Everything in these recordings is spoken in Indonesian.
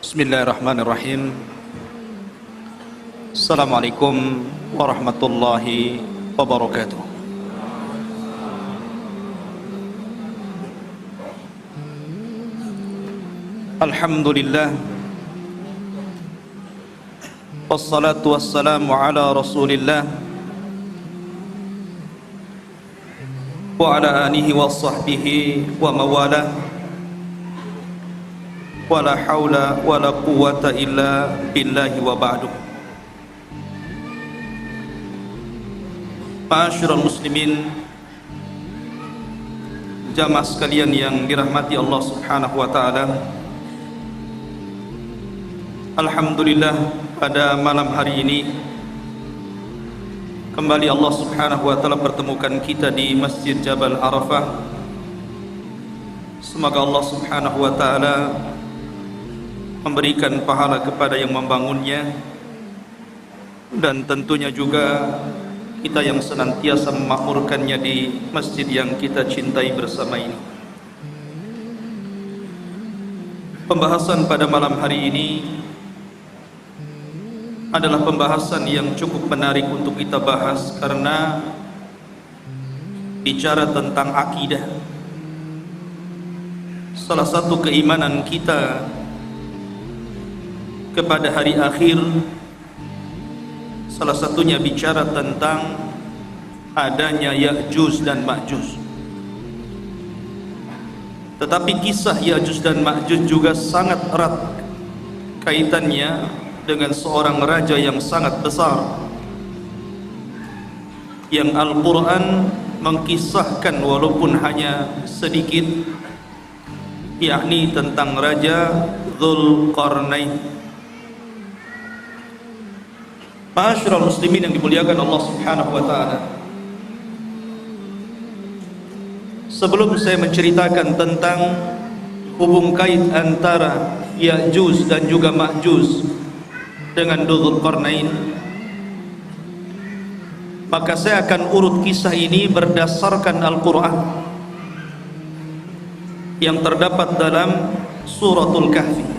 Bismillahirrahmanirrahim. Assalamualaikum warahmatullahi wabarakatuh. Alhamdulillah, wassalatu wassalamu ala rasulillah wa ala alihi wa sahbihi wa mawalah. Wala haula wala quwwata illa billahi wa ba'du. Ma'asyiral muslimin, jamaah sekalian yang dirahmati Allah Subhanahu wa taala. Alhamdulillah, pada malam hari ini kembali Allah Subhanahu wa taala pertemukan kita di Masjid Jabal Arafah. Semoga Allah Subhanahu wa taala memberikan pahala kepada yang membangunnya, dan tentunya juga kita yang senantiasa memakmurkannya di masjid yang kita cintai bersama ini. Pembahasan pada malam hari ini adalah pembahasan yang cukup menarik untuk kita bahas, karena bicara tentang akidah, salah satu keimanan kita kepada hari akhir, salah satunya bicara tentang adanya Ya'juj dan Ma'juj. Tetapi kisah Ya'juj dan Ma'juj juga sangat erat kaitannya dengan seorang raja yang sangat besar, yang Al-Quran mengkisahkan walaupun hanya sedikit, yakni tentang Raja Dzulqarnain. Ma'asyiral muslimin yang dimuliakan Allah Subhanahu wa taala, sebelum saya menceritakan tentang hubung kait antara Ya'juj dan juga Ma'juj dengan Dzulqarnain, maka saya akan urut kisah ini berdasarkan Al-Quran yang terdapat dalam Suratul Kahfi.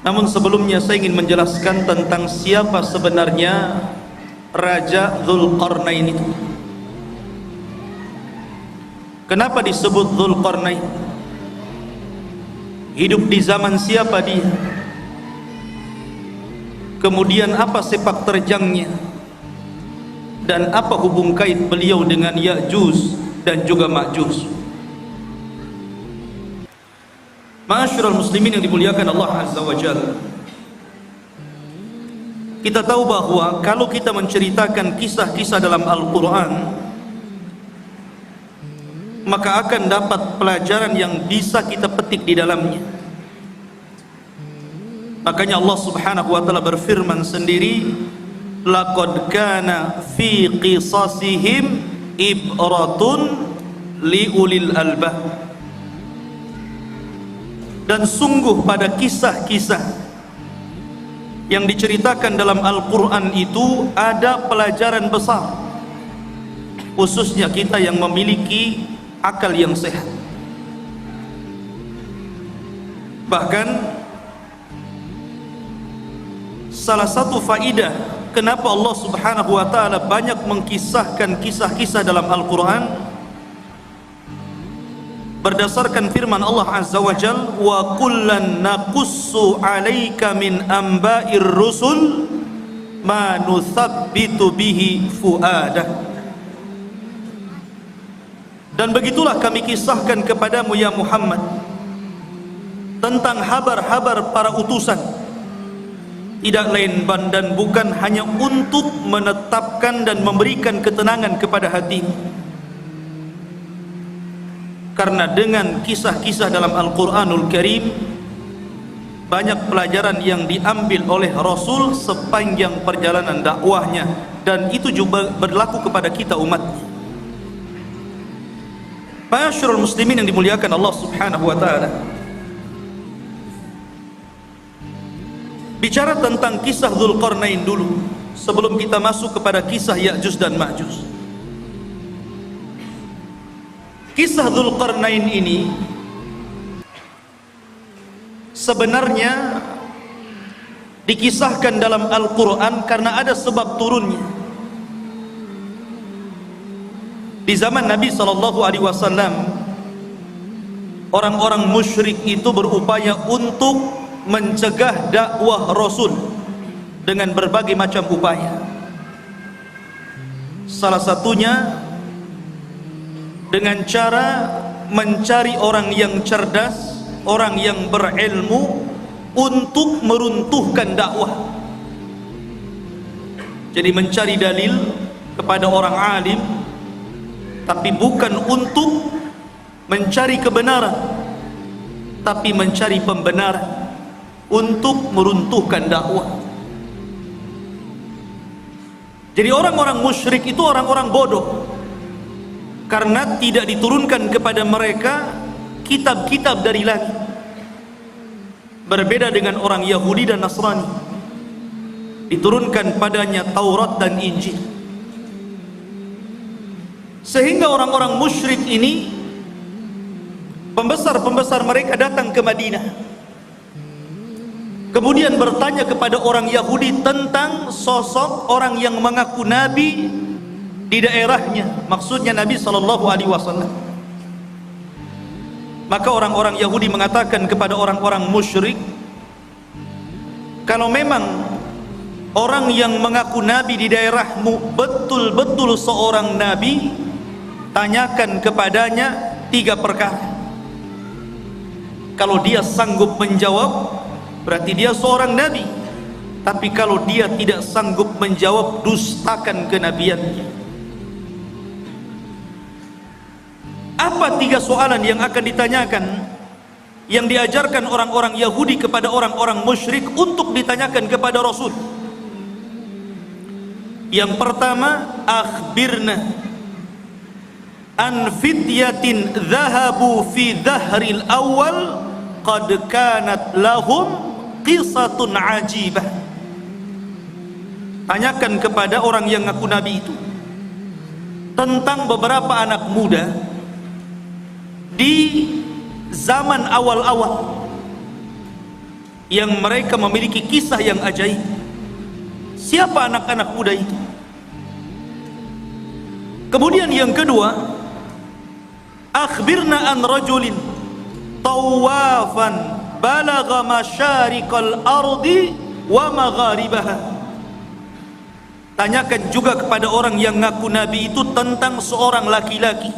Namun sebelumnya saya ingin menjelaskan tentang siapa sebenarnya Raja Dzulqarnain itu. Kenapa disebut Dzulqarnain? Hidup di zaman siapa dia? Kemudian apa sepak terjangnya? Dan apa hubung kait beliau dengan Ya'juj dan juga Ma'juj? Ma'asyiral muslimin yang dimuliakan Allah Azza wa Jalla, kita tahu bahwa kalau kita menceritakan kisah-kisah dalam Al-Quran, maka akan dapat pelajaran yang bisa kita petik di dalamnya. Makanya Allah Subhanahu wa taala berfirman sendiri, laqad kana fi qisasihim ibratun liulil albab. Dan sungguh pada kisah-kisah yang diceritakan dalam Al-Quran itu ada pelajaran besar, khususnya kita yang memiliki akal yang sehat. Bahkan salah satu faidah kenapa Allah Subhanahu wa taala banyak mengkisahkan kisah-kisah dalam Al-Quran, berdasarkan firman Allah Azza wa Jalla, wa kullan naqussu 'alaika min amba'ir rusul ma nuthabbitu bihi fuadah. Dan begitulah kami kisahkan kepadamu ya Muhammad tentang habar-habar para utusan, tidak lain dan bukan hanya untuk menetapkan dan memberikan ketenangan kepada hatimu. Karena dengan kisah-kisah dalam Al-Quranul Karim banyak pelajaran yang diambil oleh Rasul sepanjang perjalanan dakwahnya, dan itu juga berlaku kepada kita umatnya. Ma'asyiral muslimin yang dimuliakan Allah Subhanahu wa taala, bicara tentang kisah Dzulqarnain dulu sebelum kita masuk kepada kisah Ya'juj dan Ma'juj. Kisah Dzulqarnain ini sebenarnya dikisahkan dalam Al-Quran karena ada sebab turunnya. Di zaman Nabi SAW, orang-orang musyrik itu berupaya untuk mencegah dakwah Rasul dengan berbagai macam upaya. Salah satunya dengan cara mencari orang yang cerdas, orang yang berilmu untuk meruntuhkan dakwah. Jadi mencari dalil kepada orang alim, tapi bukan untuk mencari kebenaran, tapi mencari pembenaran untuk meruntuhkan dakwah. Jadi orang-orang musyrik itu orang-orang bodoh, karena tidak diturunkan kepada mereka kitab-kitab dari langit. Berbeda dengan orang Yahudi dan Nasrani, diturunkan padanya Taurat dan Injil. Sehingga orang-orang musyrik ini, pembesar-pembesar mereka datang ke Madinah, kemudian bertanya kepada orang Yahudi tentang sosok orang yang mengaku nabi di daerahnya, maksudnya Nabi SAW. Maka orang-orang Yahudi mengatakan kepada orang-orang musyrik, kalau memang orang yang mengaku nabi di daerahmu betul-betul seorang nabi, tanyakan kepadanya 3 perkara. Kalau dia sanggup menjawab, berarti dia seorang nabi. Tapi kalau dia tidak sanggup menjawab, dustakan kenabiannya. Apa 3 soalan yang akan ditanyakan, yang diajarkan orang-orang Yahudi kepada orang-orang musyrik untuk ditanyakan kepada Rasul? Yang pertama, akhbirna an fityatin dhahabu fi dhahril awal qad kanat lahum qisatun ajibah. Tanyakan kepada orang yang ngaku nabi itu tentang beberapa anak muda di zaman awal-awal yang mereka memiliki kisah yang ajaib. Siapa anak-anak muda itu? Kemudian yang kedua, akhbirna an rajulin tawafan balagha masyariqal ardi wa magharibaha. Tanyakan juga kepada orang yang ngaku nabi itu tentang seorang laki-laki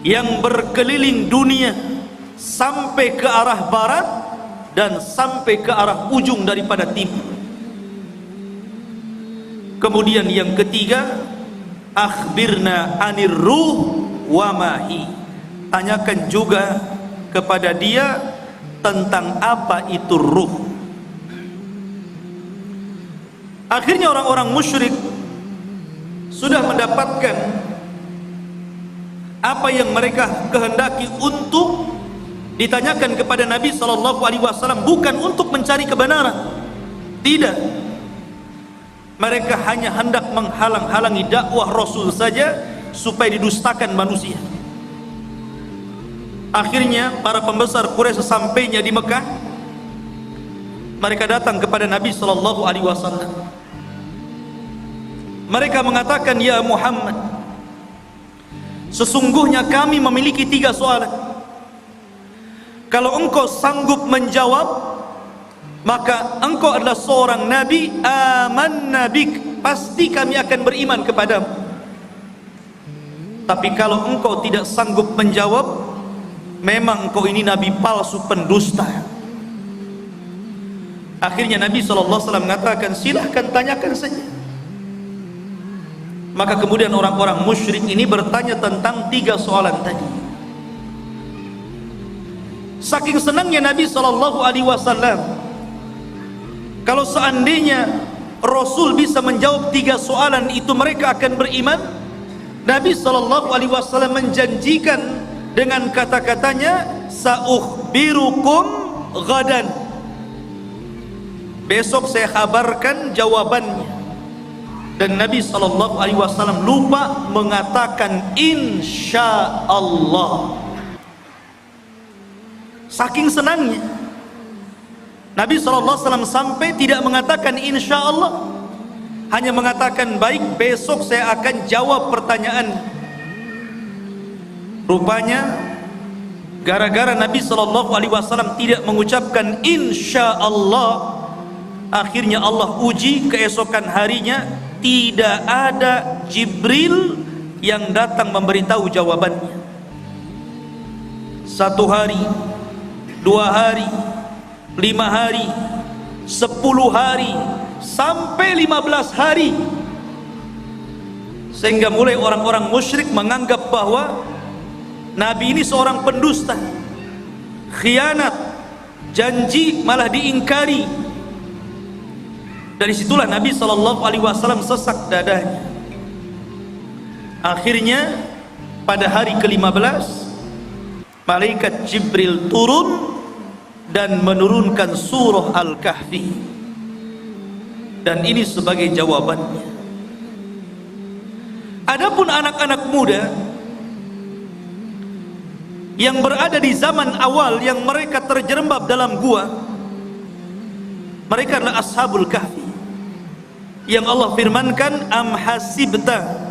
yang berkeliling dunia sampai ke arah barat dan sampai ke arah ujung daripada timur. Kemudian yang ketiga, akhbirna anir ruh wa mahi. Tanyakan juga kepada dia tentang apa itu ruh. Akhirnya orang-orang musyrik sudah mendapatkan apa yang mereka kehendaki untuk ditanyakan kepada Nabi SAW, bukan untuk mencari kebenaran. Tidak, mereka hanya hendak menghalang-halangi dakwah Rasul saja supaya didustakan manusia. Akhirnya para pembesar Quraisy sesampainya di Mekah, mereka datang kepada Nabi SAW. Mereka mengatakan, ya Muhammad, sesungguhnya kami memiliki 3 soalan. Kalau engkau sanggup menjawab, maka engkau adalah seorang nabi, amanna bik, pasti kami akan beriman kepadamu. Tapi kalau engkau tidak sanggup menjawab, memang engkau ini nabi palsu, pendusta. Akhirnya Nabi SAW mengatakan, silahkan tanyakan saja. Maka kemudian orang-orang musyrik ini bertanya tentang 3 soalan tadi. Saking senangnya Nabi SAW, kalau seandainya Rasul bisa menjawab 3 soalan itu, mereka akan beriman. Nabi SAW menjanjikan dengan kata-katanya, sa'ukhbirukum ghadan, besok saya kabarkan jawabannya. Dan Nabi SAW lupa mengatakan insya Allah. Saking senangnya. Nabi SAW sampai tidak mengatakan insya Allah, hanya mengatakan baik, besok saya akan jawab pertanyaan. Rupanya gara-gara Nabi SAW tidak mengucapkan insya Allah, akhirnya Allah uji keesokan harinya tidak ada Jibril yang datang memberitahu jawabannya. 1 hari, 2 hari, 5 hari, 10 hari, sampai 15 hari, sehingga mulai orang-orang musyrik menganggap bahwa Nabi ini seorang pendusta, khianat, janji malah diingkari. Dari situlah Nabi SAW sesak dadanya. Akhirnya pada hari ke-15 malaikat Jibril turun dan menurunkan surah Al-Kahfi, dan ini sebagai jawabannya. Adapun anak-anak muda yang berada di zaman awal yang mereka terjerembab dalam gua, mereka adalah Ashabul Kahfi, yang Allah firmankan, am hasibta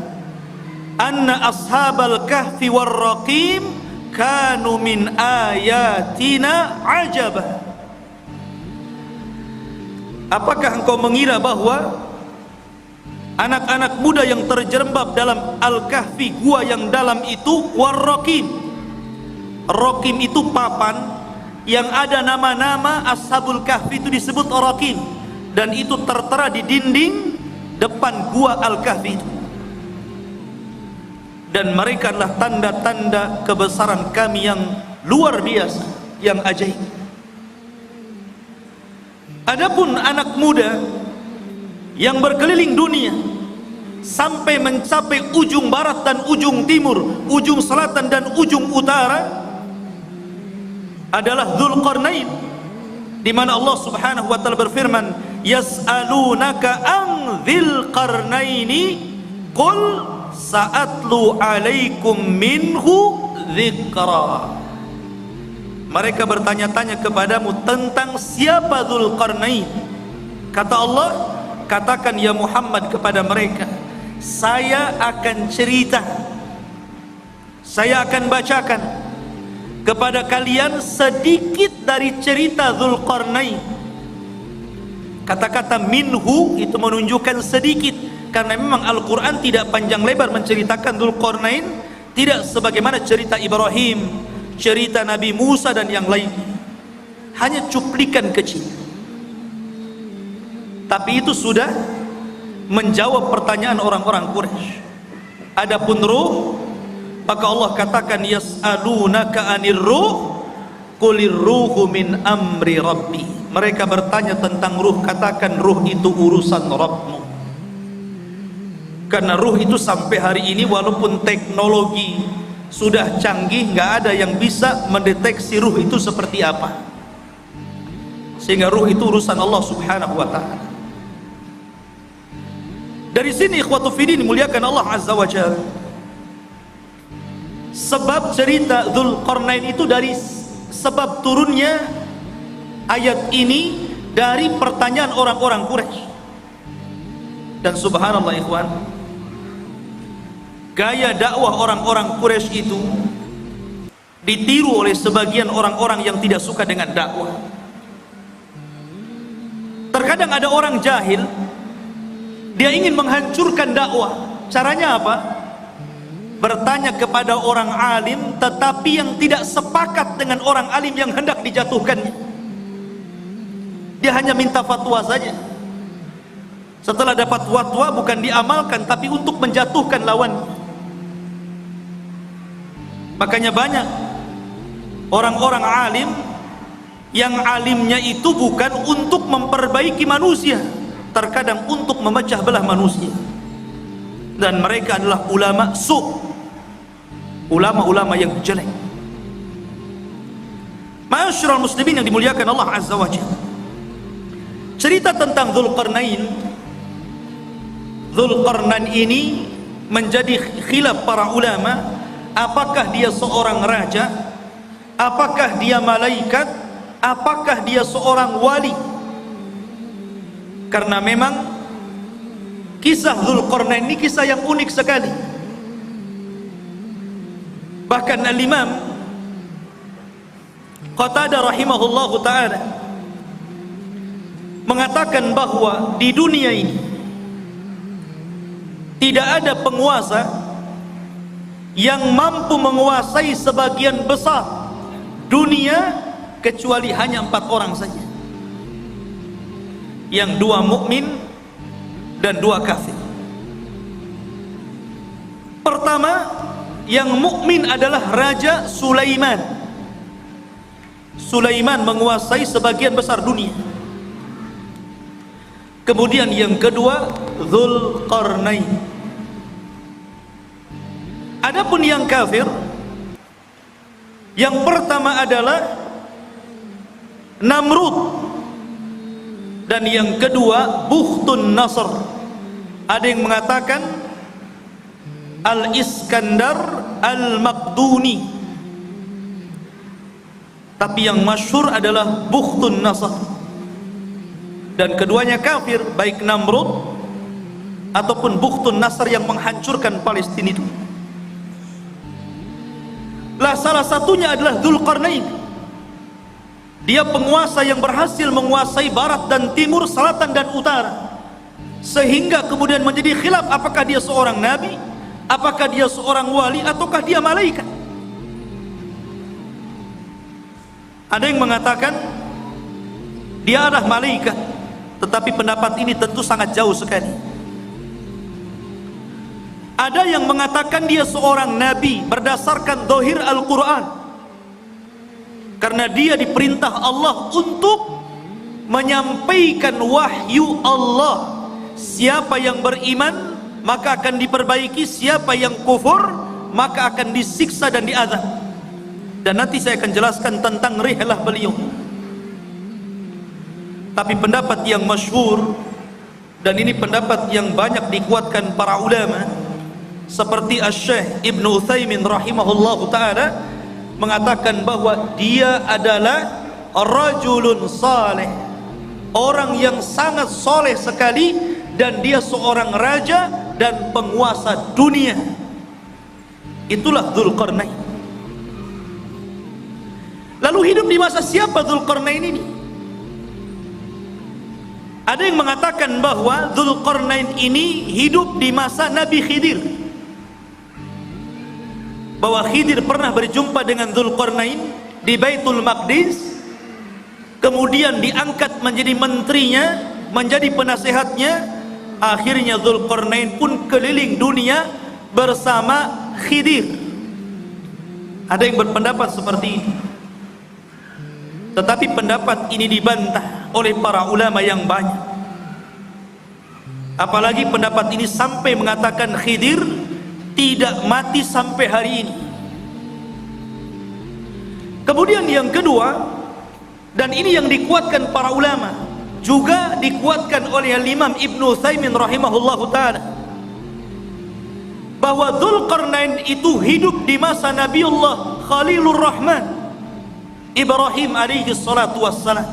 anna ashabal kahfi warraqim kanu min ayatina ajaba. Apakah engkau mengira bahwa anak-anak muda yang terjerembab dalam Al-Kahfi, gua yang dalam itu, warraqim, raqim itu papan yang ada nama-nama Ashabul Kahfi, itu disebut raqim, dan itu tertera di dinding depan gua Al-Kahfi itu. Dan mereka adalah tanda-tanda kebesaran kami yang luar biasa, yang ajaib. Adapun anak muda yang berkeliling dunia sampai mencapai ujung barat dan ujung timur, ujung selatan dan ujung utara, adalah Dzulqarnain, di mana Allah Subhanahu wa taala berfirman, yas'alunaka an dzil qarnaini qul sa'atlu alaikum minhu dzikra. Mereka bertanya-tanya kepadamu tentang siapa Dzulqarnain. Kata Allah, katakan ya Muhammad kepada mereka, saya akan cerita, saya akan bacakan kepada kalian sedikit dari cerita Dzulqarnain. Kata-kata minhu itu menunjukkan sedikit, karena memang Al-Quran tidak panjang lebar menceritakan Dzulqarnain, tidak sebagaimana cerita Ibrahim, cerita Nabi Musa dan yang lain, hanya cuplikan kecil. Tapi itu sudah menjawab pertanyaan orang-orang Quraisy. Adapun ruh, maka Allah katakan yas'alunaka anir ruh qulir ruhu min amri rabbi. Mereka bertanya tentang ruh, katakan ruh itu urusan Rabbmu. Karena ruh itu sampai hari ini walaupun teknologi sudah canggih, nggak ada yang bisa mendeteksi ruh itu seperti apa. Sehingga ruh itu urusan Allah Subhanahu wa taala. Dari sini ikhwatu fiddin muliakan Allah Azza wa Jalla, sebab cerita Dzulqarnain itu dari sebab turunnya ayat ini dari pertanyaan orang-orang Quraisy. Dan subhanallah ikhwan, gaya dakwah orang-orang Quraisy itu ditiru oleh sebagian orang-orang yang tidak suka dengan dakwah. Terkadang ada orang jahil, dia ingin menghancurkan dakwah. Caranya apa? Bertanya kepada orang alim, tetapi yang tidak sepakat dengan orang alim yang hendak dijatuhkannya. Dia hanya minta fatwa saja. Setelah dapat fatwa bukan diamalkan, tapi untuk menjatuhkan lawan. Makanya banyak orang-orang alim yang alimnya itu bukan untuk memperbaiki manusia, terkadang untuk memecah belah manusia. Dan mereka adalah ulama su', ulama-ulama yang jelek. Ma'asyiral muslimin yang dimuliakan Allah Azza wa Jalla, cerita tentang Dzulqarnain ini menjadi khilaf para ulama. Apakah dia seorang raja, apakah dia malaikat, apakah dia seorang wali? Karena memang kisah Dzulqarnain ini kisah yang unik sekali. Bahkan Al-Imam Qatadah rahimahullahu ta'ala mengatakan bahwa di dunia ini tidak ada penguasa yang mampu menguasai sebagian besar dunia kecuali hanya 4 orang saja, yang 2 mukmin dan 2 kafir. Pertama, yang mukmin adalah Raja Sulaiman. Sulaiman menguasai sebagian besar dunia. Kemudian yang kedua, Dzulqarnain. Adapun yang kafir, yang pertama adalah Namrud, dan yang kedua Bukhtun Nasr. Ada yang mengatakan Al-Iskandar Al-Maqduni, tapi yang masyhur adalah Bukhtun Nasr. Dan keduanya kafir, baik Namrud ataupun Bukhtun Nasr yang menghancurkan Palestina itu. Lah salah satunya adalah Dzulqarnain. Dia penguasa yang berhasil menguasai barat dan timur, selatan dan utara, sehingga kemudian menjadi khilaf apakah dia seorang nabi, apakah dia seorang wali, ataukah dia malaikat. Ada yang mengatakan dia adalah malaikat, tetapi pendapat ini tentu sangat jauh sekali. Ada yang mengatakan dia seorang nabi berdasarkan zahir Al-Quran, karena dia diperintah Allah untuk menyampaikan wahyu Allah. Siapa yang beriman maka akan diperbaiki, siapa yang kufur maka akan disiksa dan diazab. Dan nanti saya akan jelaskan tentang rihlah beliau. Tapi pendapat yang masyhur, dan ini pendapat yang banyak dikuatkan para ulama seperti Asy-Syaikh Ibnu Utsaimin rahimahullahu ta'ala, mengatakan bahwa dia adalah rajulun saleh, orang yang sangat soleh sekali, dan dia seorang raja dan penguasa dunia. Itulah Dzulqarnain. Lalu hidup di masa siapa Dzulqarnain ini? Ada yang mengatakan bahwa Dzulqarnain ini hidup di masa Nabi Khidir, bahwa Khidir pernah berjumpa dengan Dzulqarnain di Baitul Maqdis, kemudian diangkat menjadi menterinya, menjadi penasehatnya. Akhirnya Dzulqarnain pun keliling dunia bersama Khidir. Ada yang berpendapat seperti ini, tetapi pendapat ini dibantah oleh para ulama yang banyak. Apalagi pendapat ini sampai mengatakan Khidir tidak mati sampai hari ini. Kemudian yang kedua, dan ini yang dikuatkan para ulama, juga dikuatkan oleh Imam Ibnu Utsaimin rahimahullahu ta'ala, bahwa Dzulqarnain itu hidup di masa Nabiullah Khalilur Rahman Ibrahim alaihi salatu wassalam.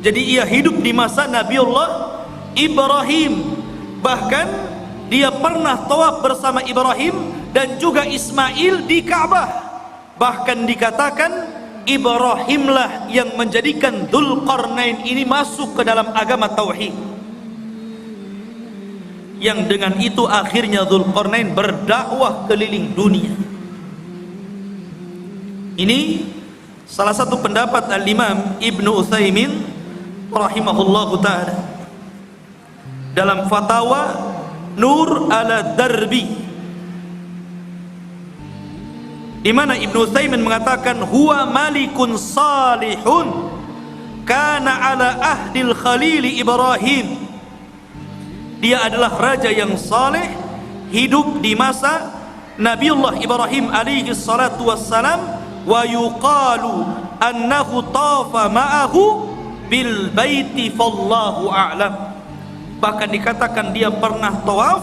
Jadi ia hidup di masa Nabiullah Ibrahim. Bahkan dia pernah tawaf bersama Ibrahim dan juga Ismail di Ka'bah. Bahkan dikatakan Ibrahimlah yang menjadikan Dzulqarnain ini masuk ke dalam agama tauhid, yang dengan itu akhirnya Dzulqarnain berdakwah keliling dunia. Ini salah satu pendapat Al-Imam Ibnu Utsaimin rahimahullahu ta'ala dalam fatwa Nur ala Darbi, di mana Ibnu Utsaimin mengatakan huwa malikun salihun kana ala ahdil khalil Ibrahim. Dia adalah raja yang saleh, hidup di masa Nabiullah Ibrahim alaihi salatu wassalam, wa yuqalu annahu tafa ma'ahu bil baiti fallahu a'lam. Bahkan dikatakan dia pernah tawaf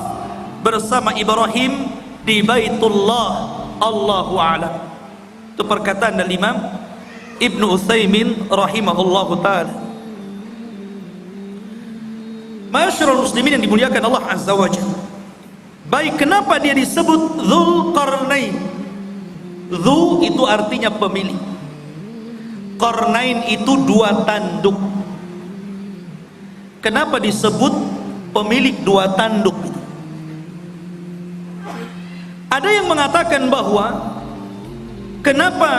bersama Ibrahim di Baitullah, Allahu a'lam. Itu perkataan dari Imam Ibnu Utsaimin rahimahullahu taala. Ma'asyiral muslimin yang dimuliakan Allah Azza wa Jalla. Baik, kenapa dia disebut Dzulqarnain? Dzu itu artinya pemilik. Qarnain itu dua tanduk. Kenapa disebut pemilik dua tanduk? Ada yang mengatakan bahwa kenapa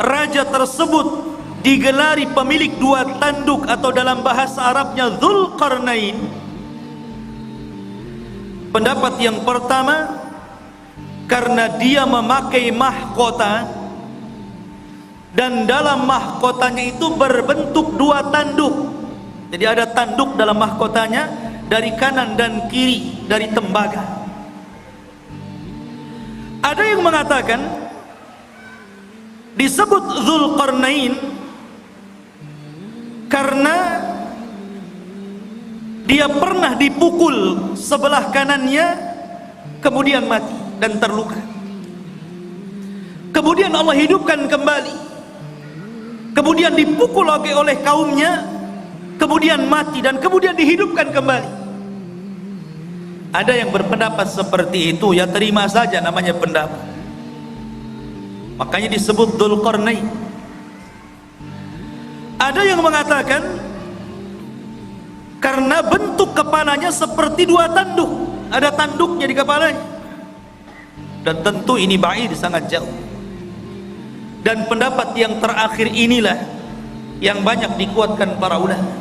raja tersebut digelari pemilik dua tanduk atau dalam bahasa Arabnya Dzulqarnain. Pendapat yang pertama, karena dia memakai mahkota dan dalam mahkotanya itu berbentuk dua tanduk. Jadi ada tanduk dalam mahkotanya dari kanan dan kiri dari tembaga. Ada yang mengatakan disebut Dzulqarnain karena dia pernah dipukul sebelah kanannya kemudian mati dan terluka. Kemudian Allah hidupkan kembali. Kemudian dipukul oleh kaumnya, kemudian mati dan kemudian dihidupkan kembali. Ada yang berpendapat seperti itu, ya terima saja, namanya pendapat. Makanya disebut Dzulqarnain. Ada yang mengatakan karena bentuk kepalanya seperti dua tanduk, ada tanduknya di kepalanya. Dan tentu ini ba'id, sangat jauh. Dan pendapat yang terakhir inilah yang banyak dikuatkan para ulama.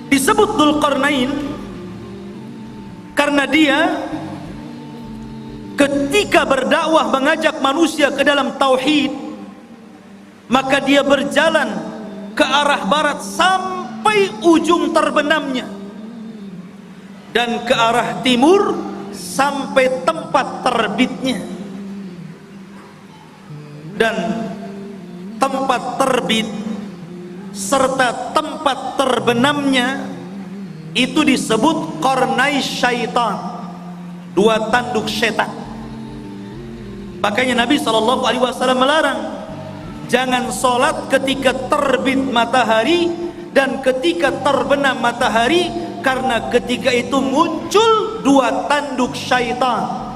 Disebut Dzulqarnain karena dia ketika berdakwah mengajak manusia ke dalam tauhid, maka dia berjalan ke arah barat sampai ujung terbenamnya dan ke arah timur sampai tempat terbitnya. Dan tempat terbit serta tempat terbenamnya itu disebut qarnai syaitan, dua tanduk setan. Makanya Nabi SAW melarang jangan sholat ketika terbit matahari dan ketika terbenam matahari, karena ketika itu muncul dua tanduk syaitan.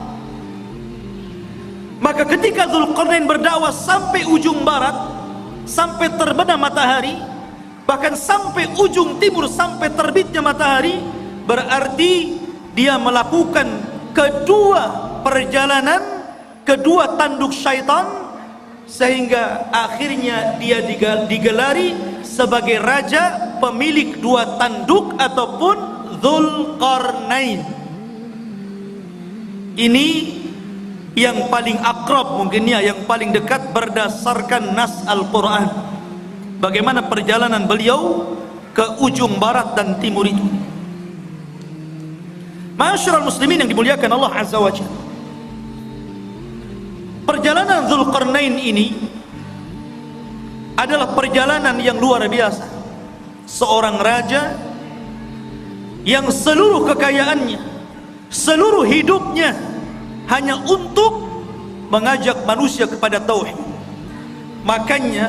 Maka ketika Dzulqarnain berdakwah sampai ujung barat, sampai terbenam matahari, bahkan sampai ujung timur, sampai terbitnya matahari, berarti dia melakukan kedua perjalanan, kedua tanduk syaitan, sehingga akhirnya dia digelari sebagai raja pemilik dua tanduk ataupun Dzulqarnain. Ini yang paling akrab mungkin ya, yang paling dekat berdasarkan nas Al-Quran, bagaimana perjalanan beliau ke ujung barat dan timur itu. Ma'asyiral muslimin yang dimuliakan Allah Azza wa Jalla, perjalanan Dzulqarnain ini adalah perjalanan yang luar biasa. Seorang raja yang seluruh kekayaannya, seluruh hidupnya hanya untuk mengajak manusia kepada tauhid. Makanya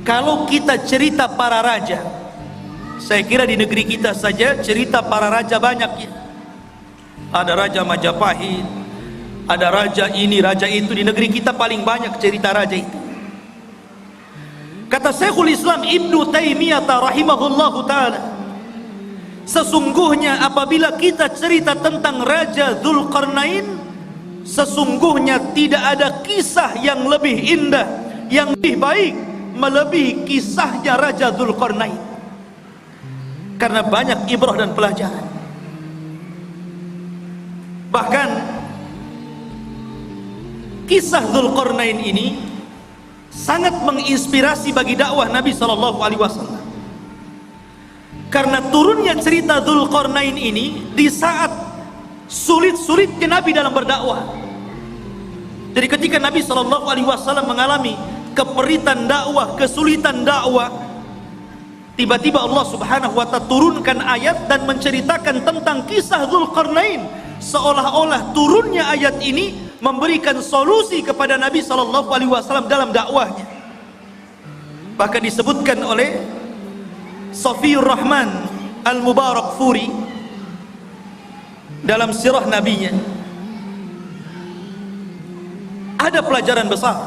kalau kita cerita para raja, saya kira di negeri kita saja cerita para raja banyak ya. Ada Raja Majapahit, ada raja ini, raja itu. Di negeri kita paling banyak cerita raja itu. Kata Syekhul Islam Ibnu Taimiyah rahimahullahu ta'ala, sesungguhnya apabila kita cerita tentang Raja Dzulqarnain, sesungguhnya tidak ada kisah yang lebih indah, yang lebih baik melebihi kisahnya Raja Dzulqarnain, karena banyak ibrah dan pelajaran. Bahkan kisah Dzulqarnain ini sangat menginspirasi bagi dakwah Nabi SAW, karena turunnya cerita Dzulqarnain ini di saat sulit-sulitnya Nabi dalam berdakwah. Jadi ketika Nabi SAW mengalami keperitan dakwah, kesulitan dakwah, tiba-tiba Allah Subhanahu wa ta'ala turunkan ayat dan menceritakan tentang kisah Dzulqarnain, seolah-olah turunnya ayat ini memberikan solusi kepada Nabi SAW dalam dakwahnya. Bahkan disebutkan oleh Safiyur Rahman Al-Mubarakfuri dalam sirah nabinya, ada pelajaran besar.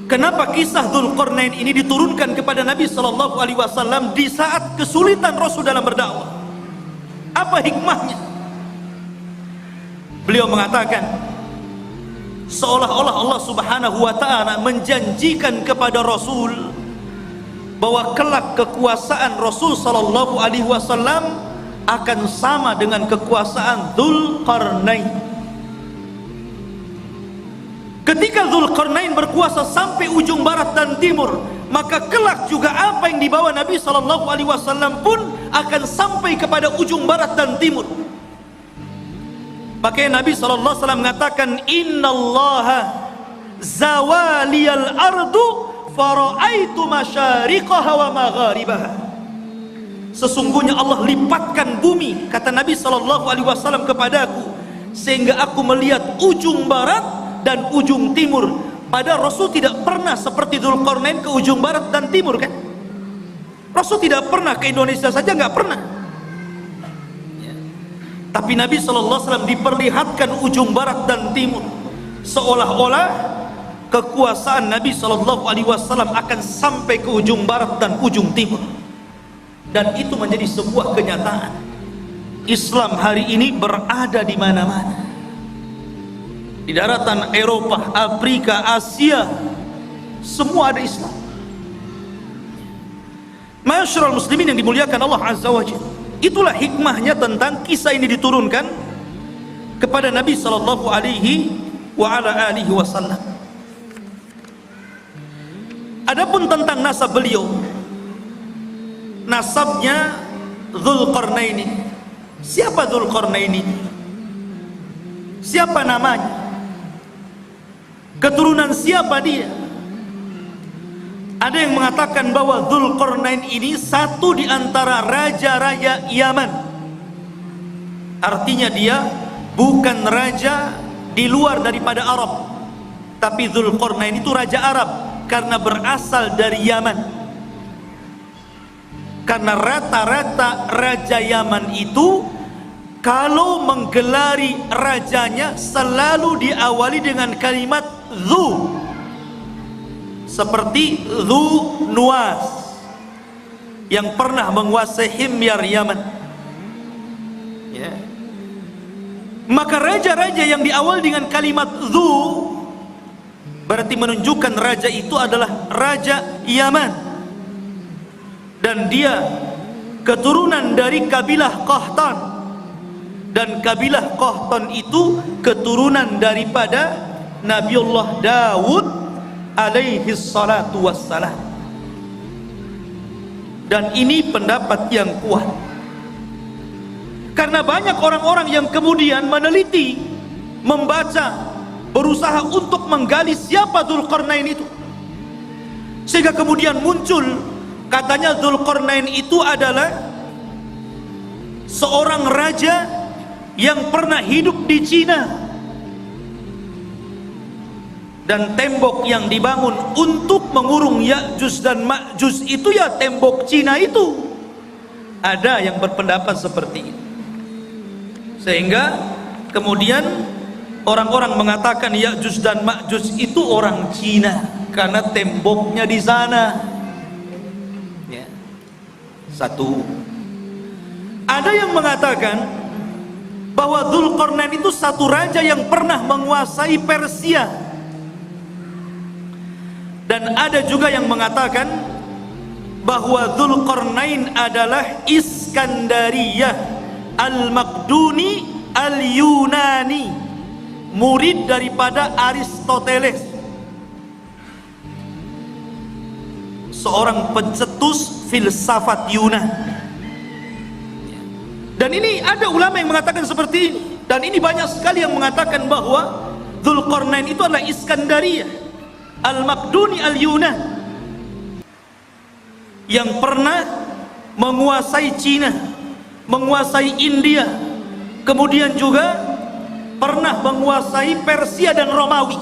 Kenapa kisah Dzulqarnain ini diturunkan kepada Nabi sallallahu alaihi wasallam di saat kesulitan Rasul dalam berdakwah? Apa hikmahnya? Beliau mengatakan, seolah-olah Allah Subhanahu wa taala menjanjikan kepada Rasul bahwa kelak kekuasaan Rasul sallallahu alaihi wasallam akan sama dengan kekuasaan Dzulqarnain. Ketika Dzulqarnain berkuasa sampai ujung barat dan timur, maka kelak juga apa yang dibawa Nabi sallallahu alaihi wasallam pun akan sampai kepada ujung barat dan timur. Makanya Nabi sallallahu alaihi wasallam mengatakan, innallaha zawaliyal ardu fara'aitu masyariqaha wa magharibaha. Sesungguhnya Allah lipatkan bumi, kata Nabi sallallahu alaihi wasallam kepadaku, sehingga aku melihat ujung barat dan ujung timur. Padahal Rasul tidak pernah seperti Dzulqarnain ke ujung barat dan timur, kan? Rasul tidak pernah ke Indonesia saja, nggak pernah. Tapi Nabi SAW diperlihatkan ujung barat dan timur, seolah-olah kekuasaan Nabi SAW akan sampai ke ujung barat dan ujung timur. Dan itu menjadi sebuah kenyataan. Islam hari ini berada di mana-mana, di daratan Eropa, Afrika, Asia, semua ada Islam. Ma'asyiral muslimin yang dimuliakan Allah Azza wa Jalla, itulah hikmahnya tentang kisah ini diturunkan kepada Nabi sallallahu alaihi wa ala alihi wasallam. Adapun tentang nasab beliau, nasabnya Dzulqarnain ini. Siapa Dzulqarnain ini? Siapa namanya? Keturunan siapa dia? Ada yang mengatakan bahwa Dzulqarnain ini satu di antara raja-raja Yaman. Artinya dia bukan raja di luar daripada Arab, tapi Dzulqarnain itu raja Arab karena berasal dari Yaman. Karena rata-rata raja Yaman itu kalau menggelari rajanya selalu diawali dengan kalimat Dzu, seperti Dzu Nuwas yang pernah menguasai Himyar Yaman, ya. Maka raja-raja yang diawali dengan kalimat Dzu berarti menunjukkan raja itu adalah raja Yaman, dan dia keturunan dari kabilah Qahtan, dan kabilah Qahtan itu keturunan daripada Nabiullah Daud alaihi salatu wassalam. Dan ini pendapat yang kuat, karena banyak orang-orang yang kemudian meneliti, membaca, berusaha untuk menggali siapa Dzulqarnain itu, sehingga kemudian muncul katanya Dzulqarnain itu adalah seorang raja yang pernah hidup di Cina, dan tembok yang dibangun untuk mengurung Ya'juj dan Ma'juj itu ya tembok Cina itu. Ada yang berpendapat seperti itu, sehingga kemudian orang-orang mengatakan Ya'juj dan Ma'juj itu orang Cina karena temboknya di sana, ya. Satu. Ada yang mengatakan bahwa Dzulqarnain itu satu raja yang pernah menguasai Persia. Dan ada juga yang mengatakan bahwa Dzulqarnain adalah Iskandariyah Al-Maqduni Al-Yunani, murid daripada Aristoteles, seorang pencetus filsafat Yunani. Dan ini ada ulama yang mengatakan seperti ini, dan ini banyak sekali yang mengatakan bahwa Dzulqarnain itu adalah Iskandariyah Al-Maqduni Al-Yunan yang pernah menguasai Cina, menguasai India, kemudian juga pernah menguasai Persia dan Romawi.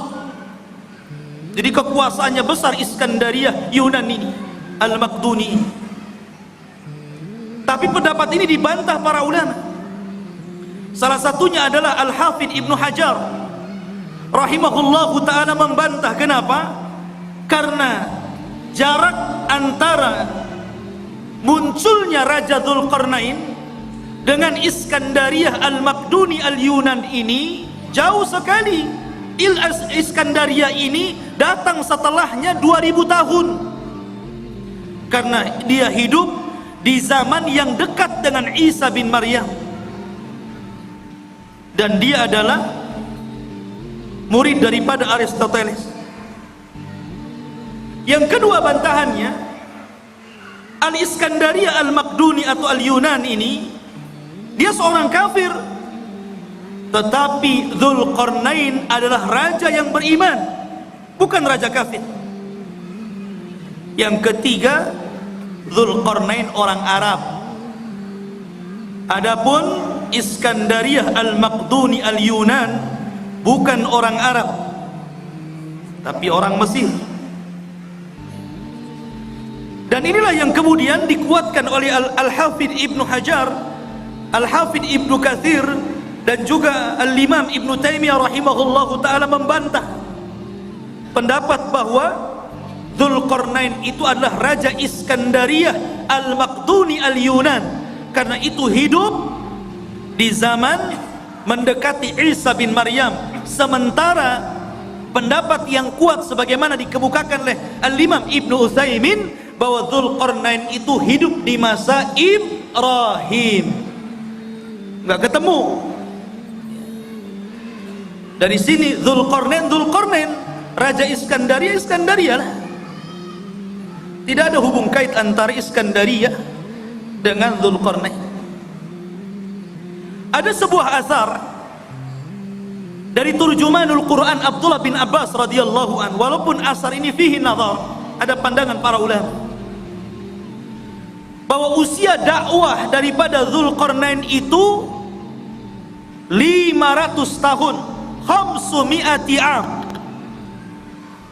Jadi kekuasaannya besar Iskandariyah Yunan ini, Al-Maqduni ini. Tapi pendapat ini dibantah para ulama. Salah satunya adalah Al-Hafidh Ibnu Hajar rahimahullahu ta'ala membantah. Kenapa? Karena jarak antara munculnya Raja Dzulqarnain dengan Iskandariyah Al-Maqduni Al-Yunan ini jauh sekali. Iskandariyah ini datang setelahnya 2000 tahun, karena dia hidup di zaman yang dekat dengan Isa bin Maryam, dan dia adalah murid daripada Aristoteles. Yang kedua bantahannya, Al-Iskandariyah Al-Maqduni atau Al-Yunan ini dia seorang kafir, tetapi Dzulqarnain adalah raja yang beriman, bukan raja kafir. Yang ketiga, Dzulqarnain orang Arab. Adapun Iskandariyah Al-Maqduni Al-Yunan bukan orang Arab, tapi orang Mesir. Dan inilah yang kemudian dikuatkan oleh Al-Hafidh Ibnu Hajar, Al-Hafidh Ibnu Katsir, dan juga Al-Imam Ibnu Taimiyah rahimahullahu ta'ala membantah pendapat bahwa Dzulqarnain itu adalah Raja Iskandariyah Al-Maqduni Al-Yunan, karena itu hidup di zaman mendekati Isa bin Maryam. Sementara pendapat yang kuat sebagaimana dikemukakan oleh Al-Imam Ibnu Utsaimin bahwa Dzulqarnain itu hidup di masa Ibrahim. Enggak ketemu. Dari sini Dzulqarnain Raja Iskandariyah lah. Tidak ada hubung kait antara Iskandariyah dengan Dzulqarnain. Ada sebuah asar dari turjumanul Quran Abdullah bin Abbas radhiyallahu an, walaupun asar ini fihi nazar, ada pandangan para ulama bahwa usia dakwah daripada Dzulqarnain itu 500 tahun, 500 am,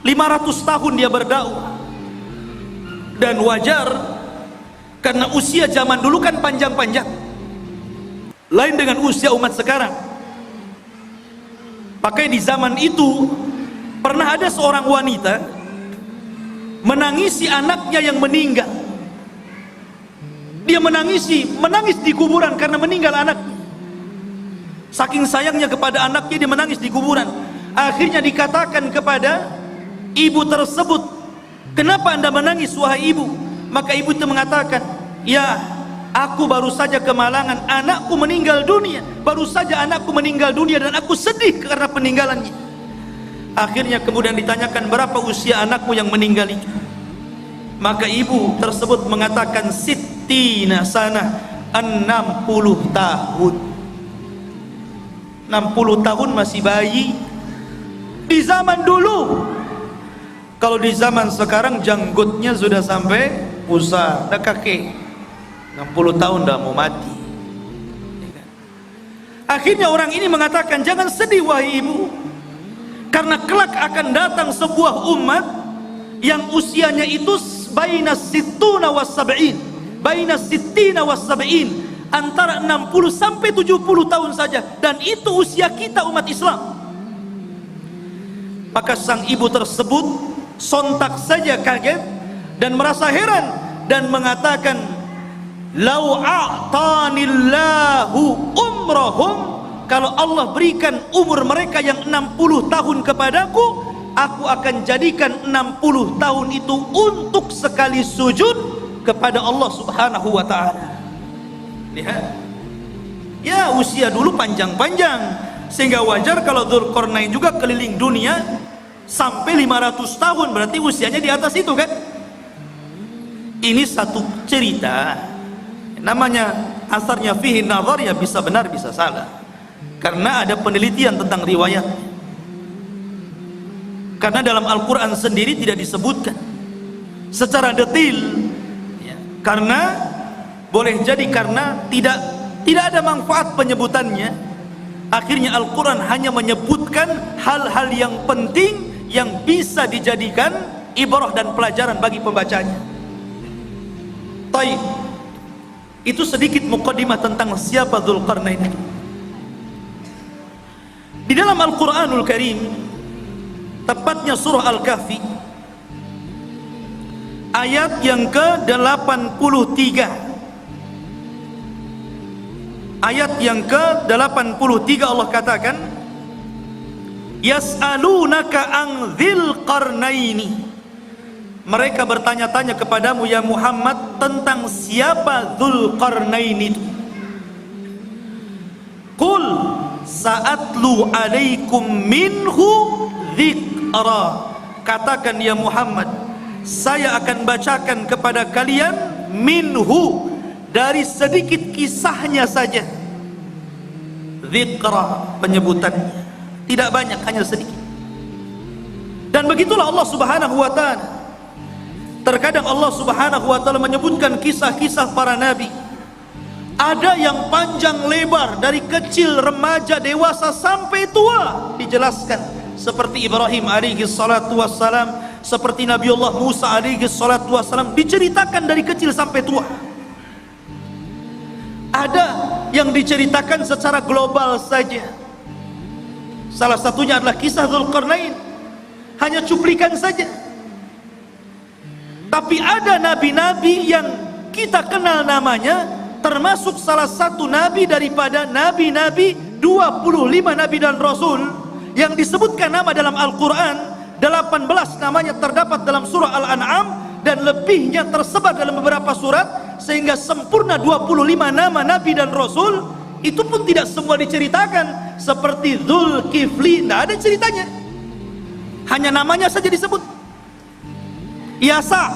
500 tahun dia berdakwah. Dan wajar, karena usia zaman dulu kan panjang-panjang, lain dengan usia umat sekarang. Pakai di zaman itu pernah ada seorang wanita menangisi anaknya yang meninggal. Dia menangis di kuburan karena meninggal anaknya. Saking sayangnya kepada anaknya, dia menangis di kuburan. Akhirnya dikatakan kepada ibu tersebut, "Kenapa Anda menangis wahai ibu?" Maka ibu itu mengatakan, "Ya, aku baru saja kemalangan, anakku meninggal dunia. Baru saja anakku meninggal dunia dan aku sedih karena peninggalannya." Akhirnya kemudian ditanyakan, "Berapa usia anakmu yang meninggal itu?" Maka ibu tersebut mengatakan, "Sittina sana, 60 tahun. 60 tahun masih bayi. Di zaman dulu. Kalau di zaman sekarang janggutnya sudah sampai pusar, dah kakek. 60 tahun dah mau mati." Akhirnya orang ini mengatakan, "Jangan sedih wahai ibu, karena kelak akan datang sebuah umat yang usianya itu baina sittuna was sab'in, baina sittina was sab'in, antara 60 sampai 70 tahun saja, dan itu usia kita umat Islam." Maka sang ibu tersebut sontak saja kaget dan merasa heran dan mengatakan, "Lau a'tanillahu umrahum," kalau Allah berikan umur mereka yang 60 tahun kepadaku, aku akan jadikan 60 tahun itu untuk sekali sujud kepada Allah Subhanahu wa ta'ala. Lihat, ya usia dulu panjang-panjang, sehingga wajar kalau Dzulqarnain juga keliling dunia sampai 500 tahun, berarti usianya di atas itu kan. Ini satu cerita, namanya asarnya fihi nazar, ya bisa benar bisa salah, karena ada penelitian tentang riwayat. Karena dalam Al-Quran sendiri tidak disebutkan secara detail ya, karena boleh jadi karena tidak ada manfaat penyebutannya. Akhirnya Al-Quran hanya menyebutkan hal-hal yang penting yang bisa dijadikan ibrah dan pelajaran bagi pembacanya. Taib. Itu sedikit muqaddimah tentang siapa Dzulqarnain itu. Di dalam Al-Qur'anul Karim, tepatnya surah Al-Kahfi, ayat yang ke-83. Ayat yang ke-83 Allah katakan, yas'alunaka an dzil qarnaini. Mereka bertanya-tanya kepadamu ya Muhammad tentang siapa Dzulqarnain itu. Qul sa'atlu alaikum minhu dzikra. Katakan ya Muhammad, saya akan bacakan kepada kalian minhu, dari sedikit kisahnya saja. Dzikra, penyebutannya tidak banyak, hanya sedikit. Dan begitulah Allah Subhanahu wa ta'ala. Terkadang Allah Subhanahu wa ta'ala menyebutkan kisah-kisah para nabi. Ada yang panjang lebar, dari kecil, remaja, dewasa sampai tua dijelaskan. Seperti Ibrahim alaihi salatu wassalam, seperti Nabiullah Musa alaihi salatu wassalam, diceritakan dari kecil sampai tua. Ada yang diceritakan secara global saja. Salah satunya adalah kisah Dzulqarnain, hanya cuplikan saja. Tapi ada nabi-nabi yang kita kenal namanya, termasuk salah satu nabi daripada nabi-nabi 25 nabi dan rasul yang disebutkan nama dalam Al-Quran. 18 namanya terdapat dalam surah Al-An'am, dan lebihnya tersebar dalam beberapa surat, sehingga sempurna 25 nama nabi dan rasul. Itu pun tidak semua diceritakan. Seperti Dzulkifli, tidak ada ceritanya, hanya namanya saja disebut. Yasa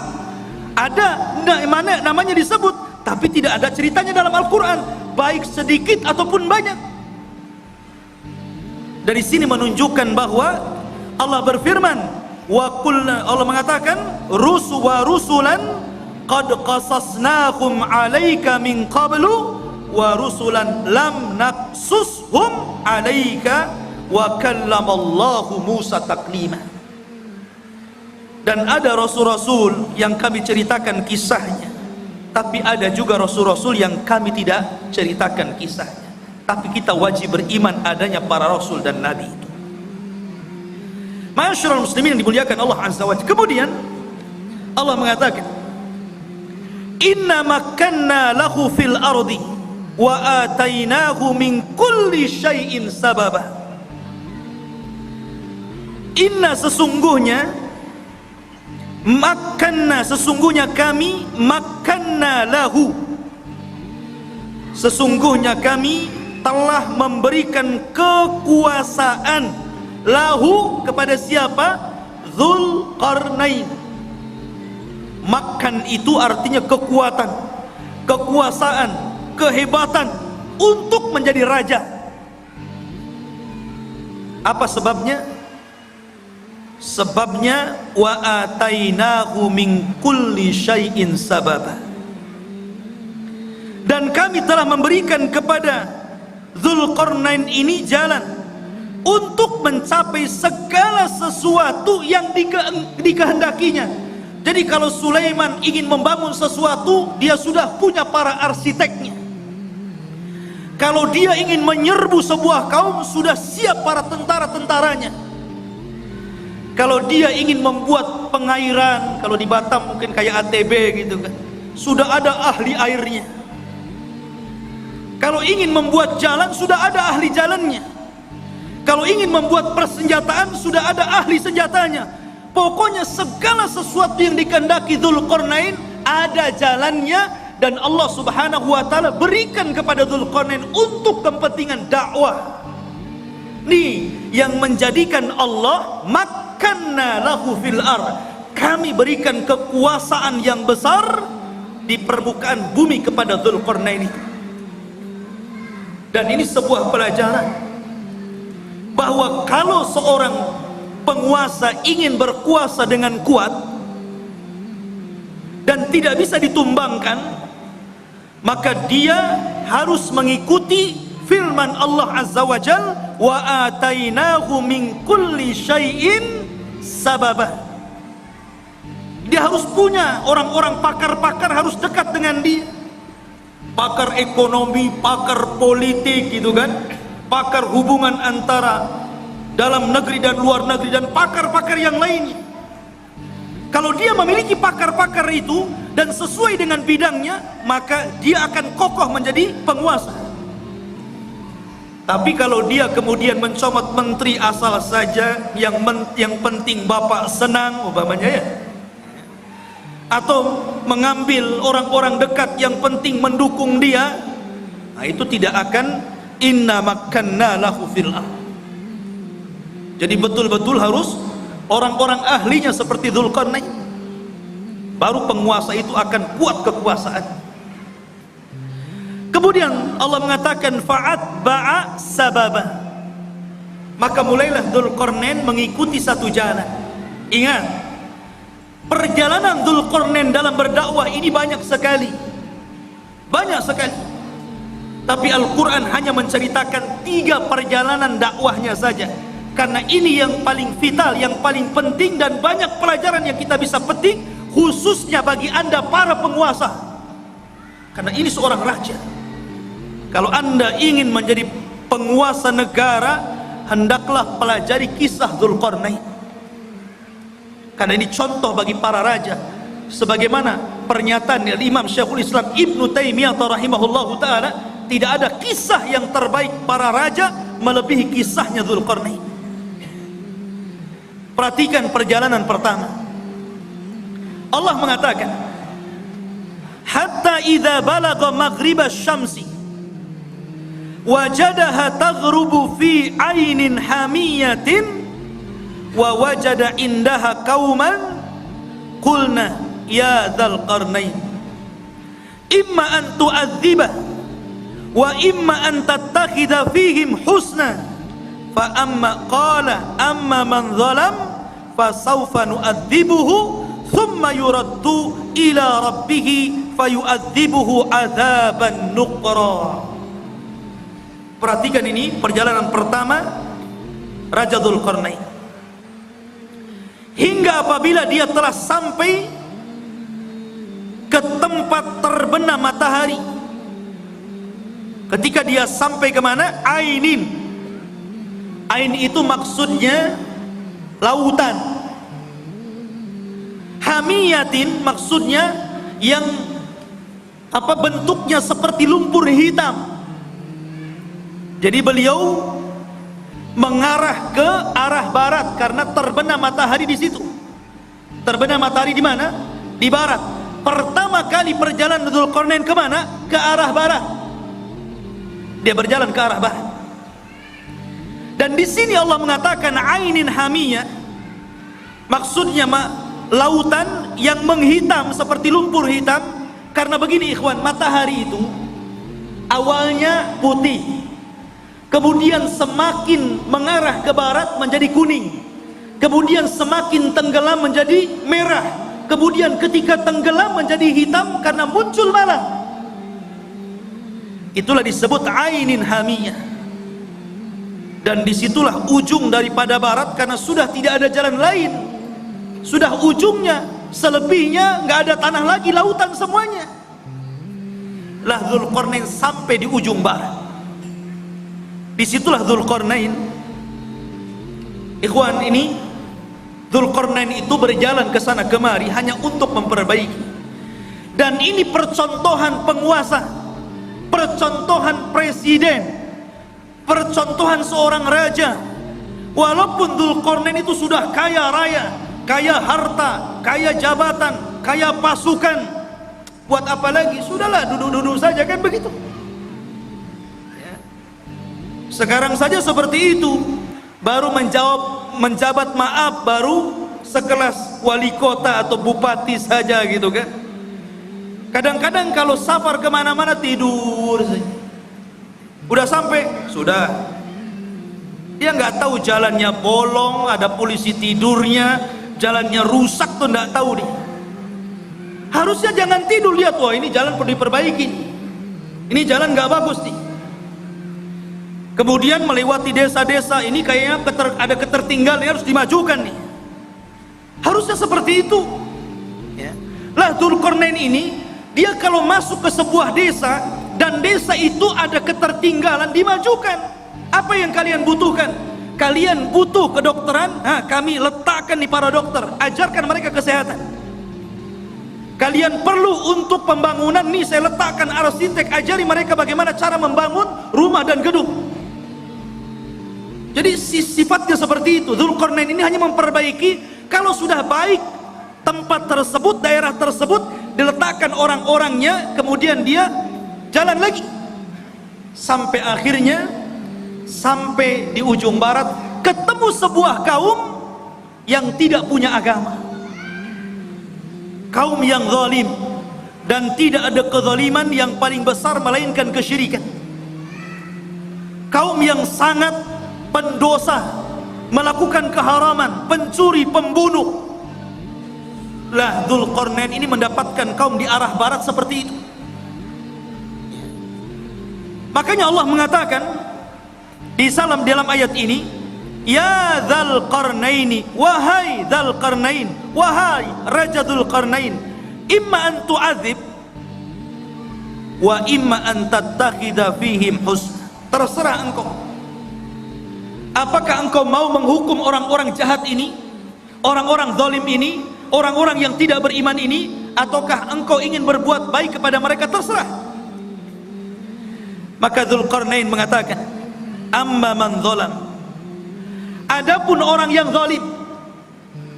ada namanya disebut, tapi tidak ada ceritanya dalam Al-Quran, baik sedikit ataupun banyak. Dari sini menunjukkan bahwa Allah berfirman, Allah mengatakan, rusulan qad qasasnahum alaika min qablu wa rusulan lam naqsushum alaika wa kallamallahu Musa taklima. Dan ada rasul-rasul yang kami ceritakan kisahnya, tapi ada juga rasul-rasul yang kami tidak ceritakan kisahnya. Tapi kita wajib beriman adanya para rasul dan nabi itu. Ma'asyiral muslimin yang dimuliakan Allah Azza wa Jalla. Kemudian Allah mengatakan, inna makkanna lahu fil ardi wa atainahu min kulli syai'in sababa. Inna, sesungguhnya, makanna, sesungguhnya kami, makanna lahu, sesungguhnya kami telah memberikan kekuasaan lahu kepada siapa? Dzulqarnain. Makan itu artinya kekuatan, kekuasaan, kehebatan untuk menjadi raja. Apa sebabnya? Sebabnya wa atainahu min kulli syai'in sababa. Dan kami telah memberikan kepada Dzulqarnain ini jalan untuk mencapai segala sesuatu yang dikehendakinya. Jadi kalau Sulaiman ingin membangun sesuatu, dia sudah punya para arsiteknya. Kalau dia ingin menyerbu sebuah kaum, sudah siap para tentara-tentaranya. Kalau dia ingin membuat pengairan, kalau di Batam mungkin kayak ATB gitu kan, sudah ada ahli airnya. Kalau ingin membuat jalan, sudah ada ahli jalannya. Kalau ingin membuat persenjataan, sudah ada ahli senjatanya. Pokoknya segala sesuatu yang dikehendaki Dzulqarnain ada jalannya, dan Allah Subhanahu wa ta'ala berikan kepada Dzulqarnain untuk kepentingan dakwah. Nih yang menjadikan Allah makanna lahu fil ard, kami berikan kekuasaan yang besar di permukaan bumi kepada Dzulqarnain itu. Dan ini sebuah pelajaran bahwa kalau seorang penguasa ingin berkuasa dengan kuat dan tidak bisa ditumbangkan, maka dia harus mengikuti firman Allah Azza wa Jalla, wa atainahu min kulli syai'in sababa. Dia harus punya orang-orang pakar-pakar, harus dekat dengan dia. Pakar ekonomi, pakar politik gitu kan, pakar hubungan antara dalam negeri dan luar negeri, dan pakar-pakar yang lainnya. Kalau dia memiliki pakar-pakar itu dan sesuai dengan bidangnya, maka dia akan kokoh menjadi penguasa. Tapi kalau dia kemudian mencomot menteri asal saja, yang penting bapak senang umpamanya ya, atau mengambil orang-orang dekat yang penting mendukung dia, nah itu tidak akan inna makkanna lahu fil ardh. Jadi betul-betul harus orang-orang ahlinya seperti Dzulqarnain, baru penguasa itu akan kuat kekuasaan. Kemudian Allah mengatakan fa'atba'a sababa, maka mulailah Dzulqarnain mengikuti satu jalan. Ingat, perjalanan Dzulqarnain dalam berdakwah ini banyak sekali, tapi Al-Quran hanya menceritakan 3 perjalanan dakwahnya saja, karena ini yang paling vital, yang paling penting, dan banyak pelajaran yang kita bisa petik, khususnya bagi Anda para penguasa. Karena ini seorang raja. Kalau Anda ingin menjadi penguasa negara, hendaklah pelajari kisah Dzulqarnain, karena ini contoh bagi para raja. Sebagaimana pernyataan Imam Syekhul Islam Ibnu Taimiyah rahimahullahu taala, tidak ada kisah yang terbaik para raja melebihi kisahnya Dzulqarnain. Perhatikan perjalanan pertama. Allah mengatakan, hatta idza balagha maghribasy syamsi wajadaha taghrubu fi ainin hamiyatin wa wajada indaha qauman qulna ya dzal qarnain imma an tu'adziba wa imma an tattakhidha fihim husna fa amma qala amma man zalam fa sawfa nu'adzibuhu thumma yuraddu ila rabbih fayu'adzibuhu adzaban nuqra. Perhatikan ini perjalanan pertama Raja Dzulqarnain, hingga apabila dia telah sampai ke tempat terbenam matahari. Ketika dia sampai kemana? Ainin. Ain itu maksudnya lautan. Hamiyatin maksudnya yang bentuknya seperti lumpur hitam. Jadi beliau mengarah ke arah barat karena terbenam matahari di situ. Terbenam matahari di mana? Di barat. Pertama kali perjalanan Dzulqarnain ke mana? Ke arah barat. Dia berjalan ke arah barat. Dan di sini Allah mengatakan ainin hamiyah, maksudnya lautan yang menghitam seperti lumpur hitam. Karena begini ikhwan, matahari itu awalnya putih, kemudian semakin mengarah ke barat menjadi kuning, kemudian semakin tenggelam menjadi merah, kemudian ketika tenggelam menjadi hitam karena muncul malam. Itulah disebut ainin hamiyah. Dan disitulah ujung daripada barat, karena sudah tidak ada jalan lain, sudah ujungnya, selebihnya nggak ada tanah lagi, lautan semuanya. Lah Dzulqarnain sampai di ujung barat. Disitulah Dzulqarnain, ikhwan, ini Dzulqarnain itu berjalan ke sana kemari hanya untuk memperbaiki. Dan ini percontohan penguasa, percontohan presiden, percontohan seorang raja. Walaupun Dzulqarnain itu sudah kaya raya, kaya harta, kaya jabatan, kaya pasukan, buat apa lagi? Sudahlah, duduk-duduk saja, kan begitu. Sekarang saja seperti itu, baru menjabat maaf, baru sekelas wali kota atau bupati saja gitu kan. Kadang-kadang kalau safar kemana-mana tidur saja. Udah sampai, sudah. Dia nggak tahu jalannya bolong, ada polisi tidurnya, jalannya rusak tuh nggak tahu nih. Harusnya jangan tidur, lihat, wah ini jalan perlu diperbaiki, ini jalan nggak bagus nih. Kemudian melewati desa-desa, ini kayaknya ada ketertinggalan, harus dimajukan nih. Harusnya seperti itu. Ya. Lah Dzulqarnain ini, dia kalau masuk ke sebuah desa dan desa itu ada ketertinggalan, dimajukan. Apa yang kalian butuhkan? Kalian butuh kedokteran? Kami letakkan di para dokter, ajarkan mereka kesehatan. Kalian perlu untuk pembangunan, nih saya letakkan arsitek, ajari mereka bagaimana cara membangun rumah dan gedung. Jadi sifatnya seperti itu. Dzulqarnain ini hanya memperbaiki. Kalau sudah baik tempat tersebut, daerah tersebut, diletakkan orang-orangnya, kemudian dia jalan lagi sampai akhirnya, sampai di ujung barat ketemu sebuah kaum yang tidak punya agama, kaum yang zalim, dan tidak ada kezaliman yang paling besar melainkan kesyirikan, kaum yang sangat pendosa, melakukan keharaman, pencuri, pembunuh. Lah Dzulqarnain ini mendapatkan kaum di arah barat seperti itu. Makanya Allah mengatakan di dalam ayat ini, ya Dzulqarnaini, wahai Dzulqarnain, wahai Raja Dzulqarnain, imma an tu'adzib wa imma an tattakhidha fihim husna. Terserah engkau. Apakah engkau mau menghukum orang-orang jahat ini, orang-orang zalim ini, orang-orang yang tidak beriman ini, ataukah engkau ingin berbuat baik kepada mereka? Terserah. Maka Dzulqarnain mengatakan, amma man zalam, adapun orang yang zalim,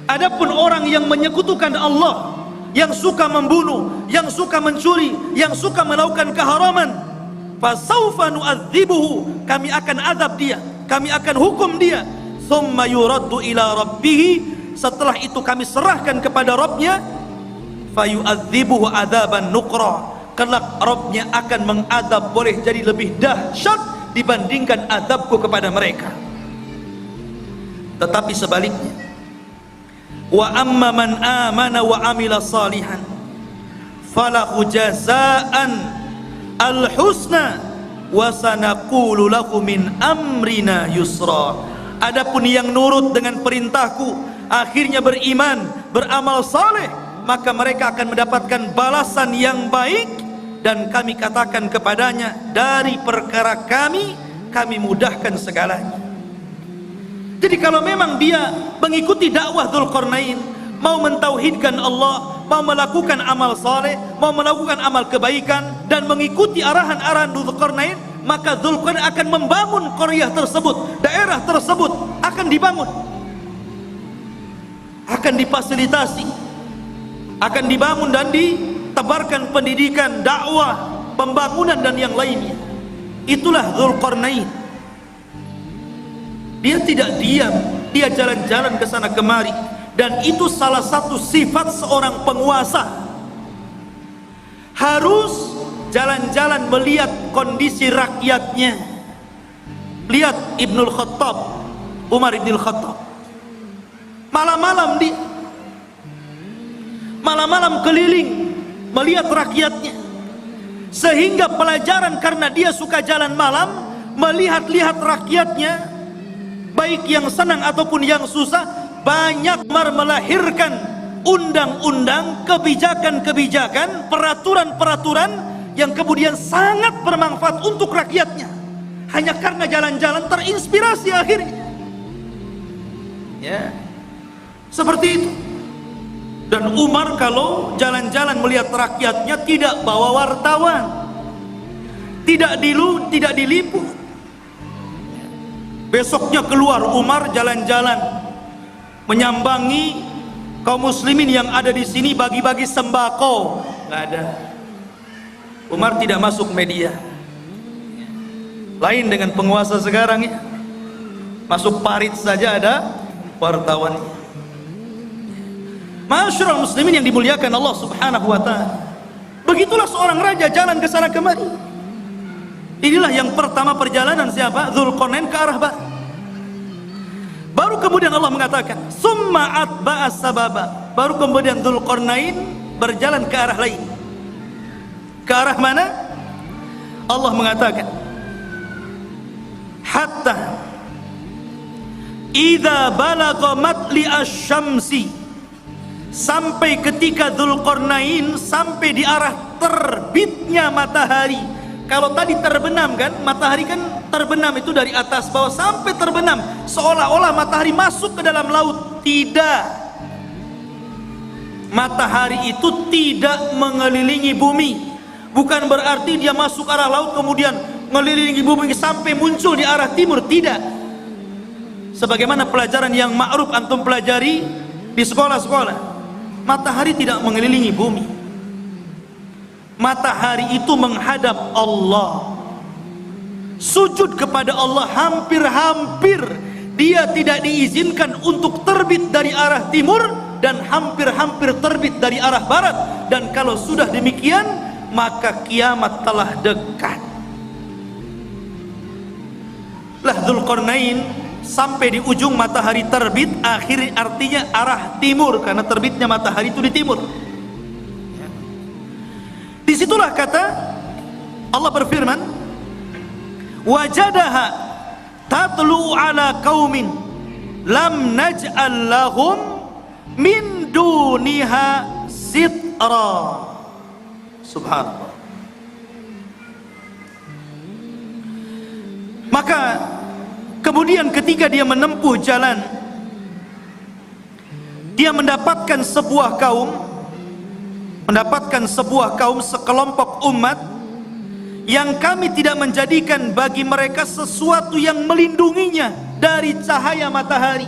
adapun orang yang menyekutukan Allah, yang suka membunuh, yang suka mencuri, yang suka melakukan keharaman, fasawfa nu'adzibuhu, kami akan azab dia, kami akan hukum dia, thumma yuraddu ila rabbih, setelah itu kami serahkan kepada Rabbnya, fayu'adzibuhu adzaban nukra, kelak Rabbnya akan mengadab, boleh jadi lebih dahsyat dibandingkan adabku kepada mereka. Tetapi sebaliknya, wa amma man amana wa amila salihan falahu jazaan al-husna wa sanaqulu lahu min amrina yusra. Adapun yang nurut dengan perintahku, akhirnya beriman, beramal saleh, maka mereka akan mendapatkan balasan yang baik, dan kami katakan kepadanya, dari perkara kami mudahkan segalanya. Jadi kalau memang dia mengikuti dakwah Dzulqarnain, mau mentauhidkan Allah, mau melakukan amal saleh, mau melakukan amal kebaikan, dan mengikuti arahan-arahan Dzulqarnain, maka Dzulqarnain akan membangun qaryah tersebut, daerah tersebut akan dibangun, akan difasilitasi, akan dibangun dan ditebarkan pendidikan, dakwah, pembangunan dan yang lainnya. Itulah Dzulqarnain. Dia tidak diam, dia jalan-jalan ke sana kemari, dan itu salah satu sifat seorang penguasa. Harus jalan-jalan melihat kondisi rakyatnya. Lihat Ibnul Khattab, Umar Ibnul Khattab, malam-malam dia malam-malam keliling melihat rakyatnya, sehingga pelajaran, karena dia suka jalan malam melihat-lihat rakyatnya, baik yang senang ataupun yang susah, banyak melahirkan undang-undang, kebijakan-kebijakan, peraturan-peraturan yang kemudian sangat bermanfaat untuk rakyatnya, hanya karena jalan-jalan terinspirasi akhirnya. Ya, seperti itu. Dan Umar kalau jalan-jalan melihat rakyatnya tidak bawa wartawan, tidak diliput. Besoknya keluar Umar jalan-jalan menyambangi kaum muslimin yang ada di sini, bagi-bagi sembako. Nggak ada. Umar tidak masuk media. Lain dengan penguasa sekarang ya. Masuk parit saja ada wartawan. Masyarul muslimin yang dimuliakan Allah Subhanahu wa taala. Begitulah seorang raja jalan ke sana kemari. Inilah yang pertama perjalanan siapa? Dzulqarnain ke arah barat. Baru kemudian Allah mengatakan, summa atba'a sababa. Baru kemudian Dzulqarnain berjalan ke arah lain. Ke arah mana? Allah mengatakan, hatta idza balagha matli asy-syamsi sampai ketika Dzulqarnain sampai di arah terbitnya matahari. Kalau tadi terbenam kan, matahari kan terbenam itu dari atas bawah sampai terbenam, seolah-olah matahari masuk ke dalam laut. Tidak, matahari itu tidak mengelilingi bumi. Bukan berarti dia masuk arah laut kemudian mengelilingi bumi sampai muncul di arah timur. Tidak. Sebagaimana pelajaran yang ma'ruf antum pelajari di sekolah-sekolah, matahari tidak mengelilingi bumi. Matahari itu menghadap Allah, sujud kepada Allah. Hampir-hampir dia tidak diizinkan untuk terbit dari arah timur, dan hampir-hampir terbit dari arah barat. Dan kalau sudah demikian, maka kiamat telah dekat. Lah Dzulqarnain sampai di ujung matahari terbit, akhir artinya arah timur, karena terbitnya matahari itu di timur. Disitulah kata Allah berfirman, wajadaha tatlu ala qaumin lam naj'al lahum min duniha sitra. Subhanallah. Maka kemudian ketika dia menempuh jalan, dia mendapatkan sebuah kaum, sekelompok umat yang kami tidak menjadikan bagi mereka sesuatu yang melindunginya dari cahaya matahari.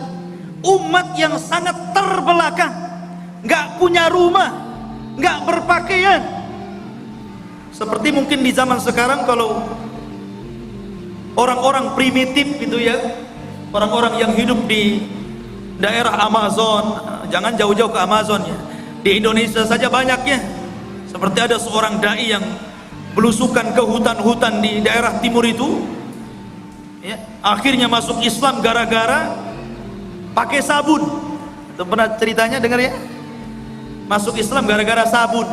Umat yang sangat terbelakang, gak punya rumah, gak berpakaian. Seperti mungkin di zaman sekarang kalau orang-orang primitif gitu ya, orang-orang yang hidup di daerah Amazon, jangan jauh-jauh ke Amazon ya, di Indonesia saja banyaknya. Seperti ada seorang dai yang belusukan ke hutan-hutan di daerah timur itu ya, akhirnya masuk Islam gara-gara pakai sabun. Itu pernah ceritanya dengar ya, masuk Islam gara-gara sabun.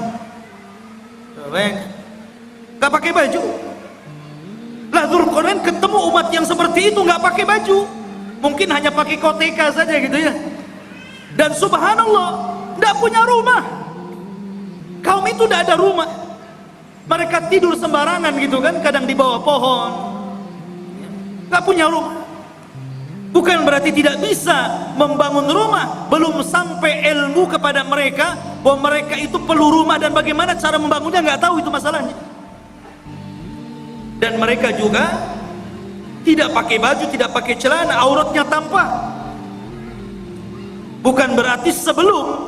Gak pakai baju. Lah Dzulqarnain ketemu umat yang seperti itu gak pakai baju, mungkin hanya pakai koteka saja gitu ya, dan subhanallah gak punya rumah. Kaum itu gak ada rumah, mereka tidur sembarangan gitu kan, kadang di bawah pohon, gak punya rumah. Bukan berarti tidak bisa membangun rumah, belum sampai ilmu kepada mereka bahwa mereka itu perlu rumah dan bagaimana cara membangunnya, gak tahu itu masalahnya. Dan mereka juga tidak pakai baju, tidak pakai celana, auratnya tampak. Bukan berarti sebelum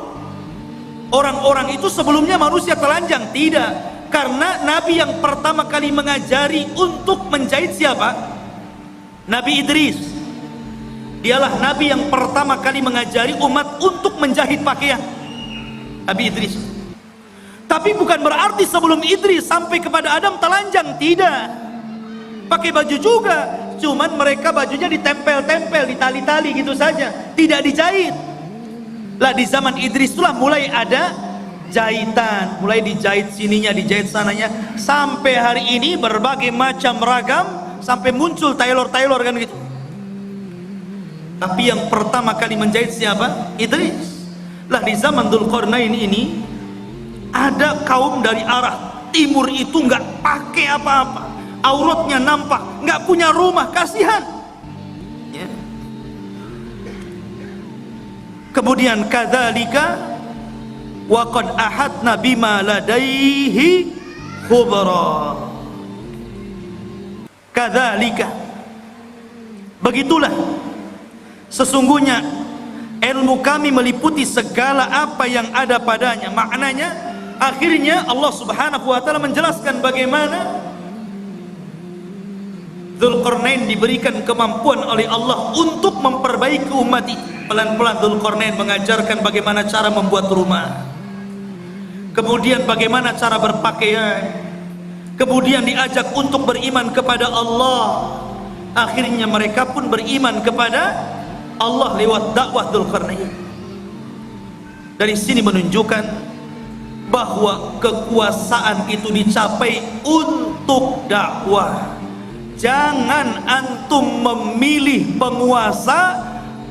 orang-orang itu sebelumnya manusia telanjang, tidak. Karena Nabi yang pertama kali mengajari untuk menjahit siapa? Nabi Idris. Dialah Nabi yang pertama kali mengajari umat untuk menjahit pakaian. Nabi Idris. Tapi bukan berarti sebelum Idris sampai kepada Adam telanjang, tidak. Pakai baju juga, cuman mereka bajunya ditempel-tempel, ditali-tali gitu saja, tidak dijahit. Lah di zaman Idris itulah mulai ada jahitan, mulai dijahit sininya, dijahit sananya, sampai hari ini berbagai macam ragam, sampai muncul tailor-tailor kan gitu. Tapi yang pertama kali menjahit siapa? Idris. Lah di zaman Dzulqarnain ini ada kaum dari arah timur itu nggak pakai apa-apa, auratnya nampak, nggak punya rumah, kasihan ya. Kemudian kadzalika wa qad ahadna bima ladaihi khubra. Kadzalika, begitulah sesungguhnya ilmu kami meliputi segala apa yang ada padanya. Maknanya akhirnya Allah Subhanahu wa taala menjelaskan bagaimana Dzulqarnain diberikan kemampuan oleh Allah untuk memperbaiki umat itu. Pelan-pelan Dzulqarnain mengajarkan bagaimana cara membuat rumah, kemudian bagaimana cara berpakaian, kemudian diajak untuk beriman kepada Allah. Akhirnya mereka pun beriman kepada Allah lewat dakwah Dzulqarnain. Dari sini menunjukkan bahwa kekuasaan itu dicapai untuk dakwah. Jangan antum memilih penguasa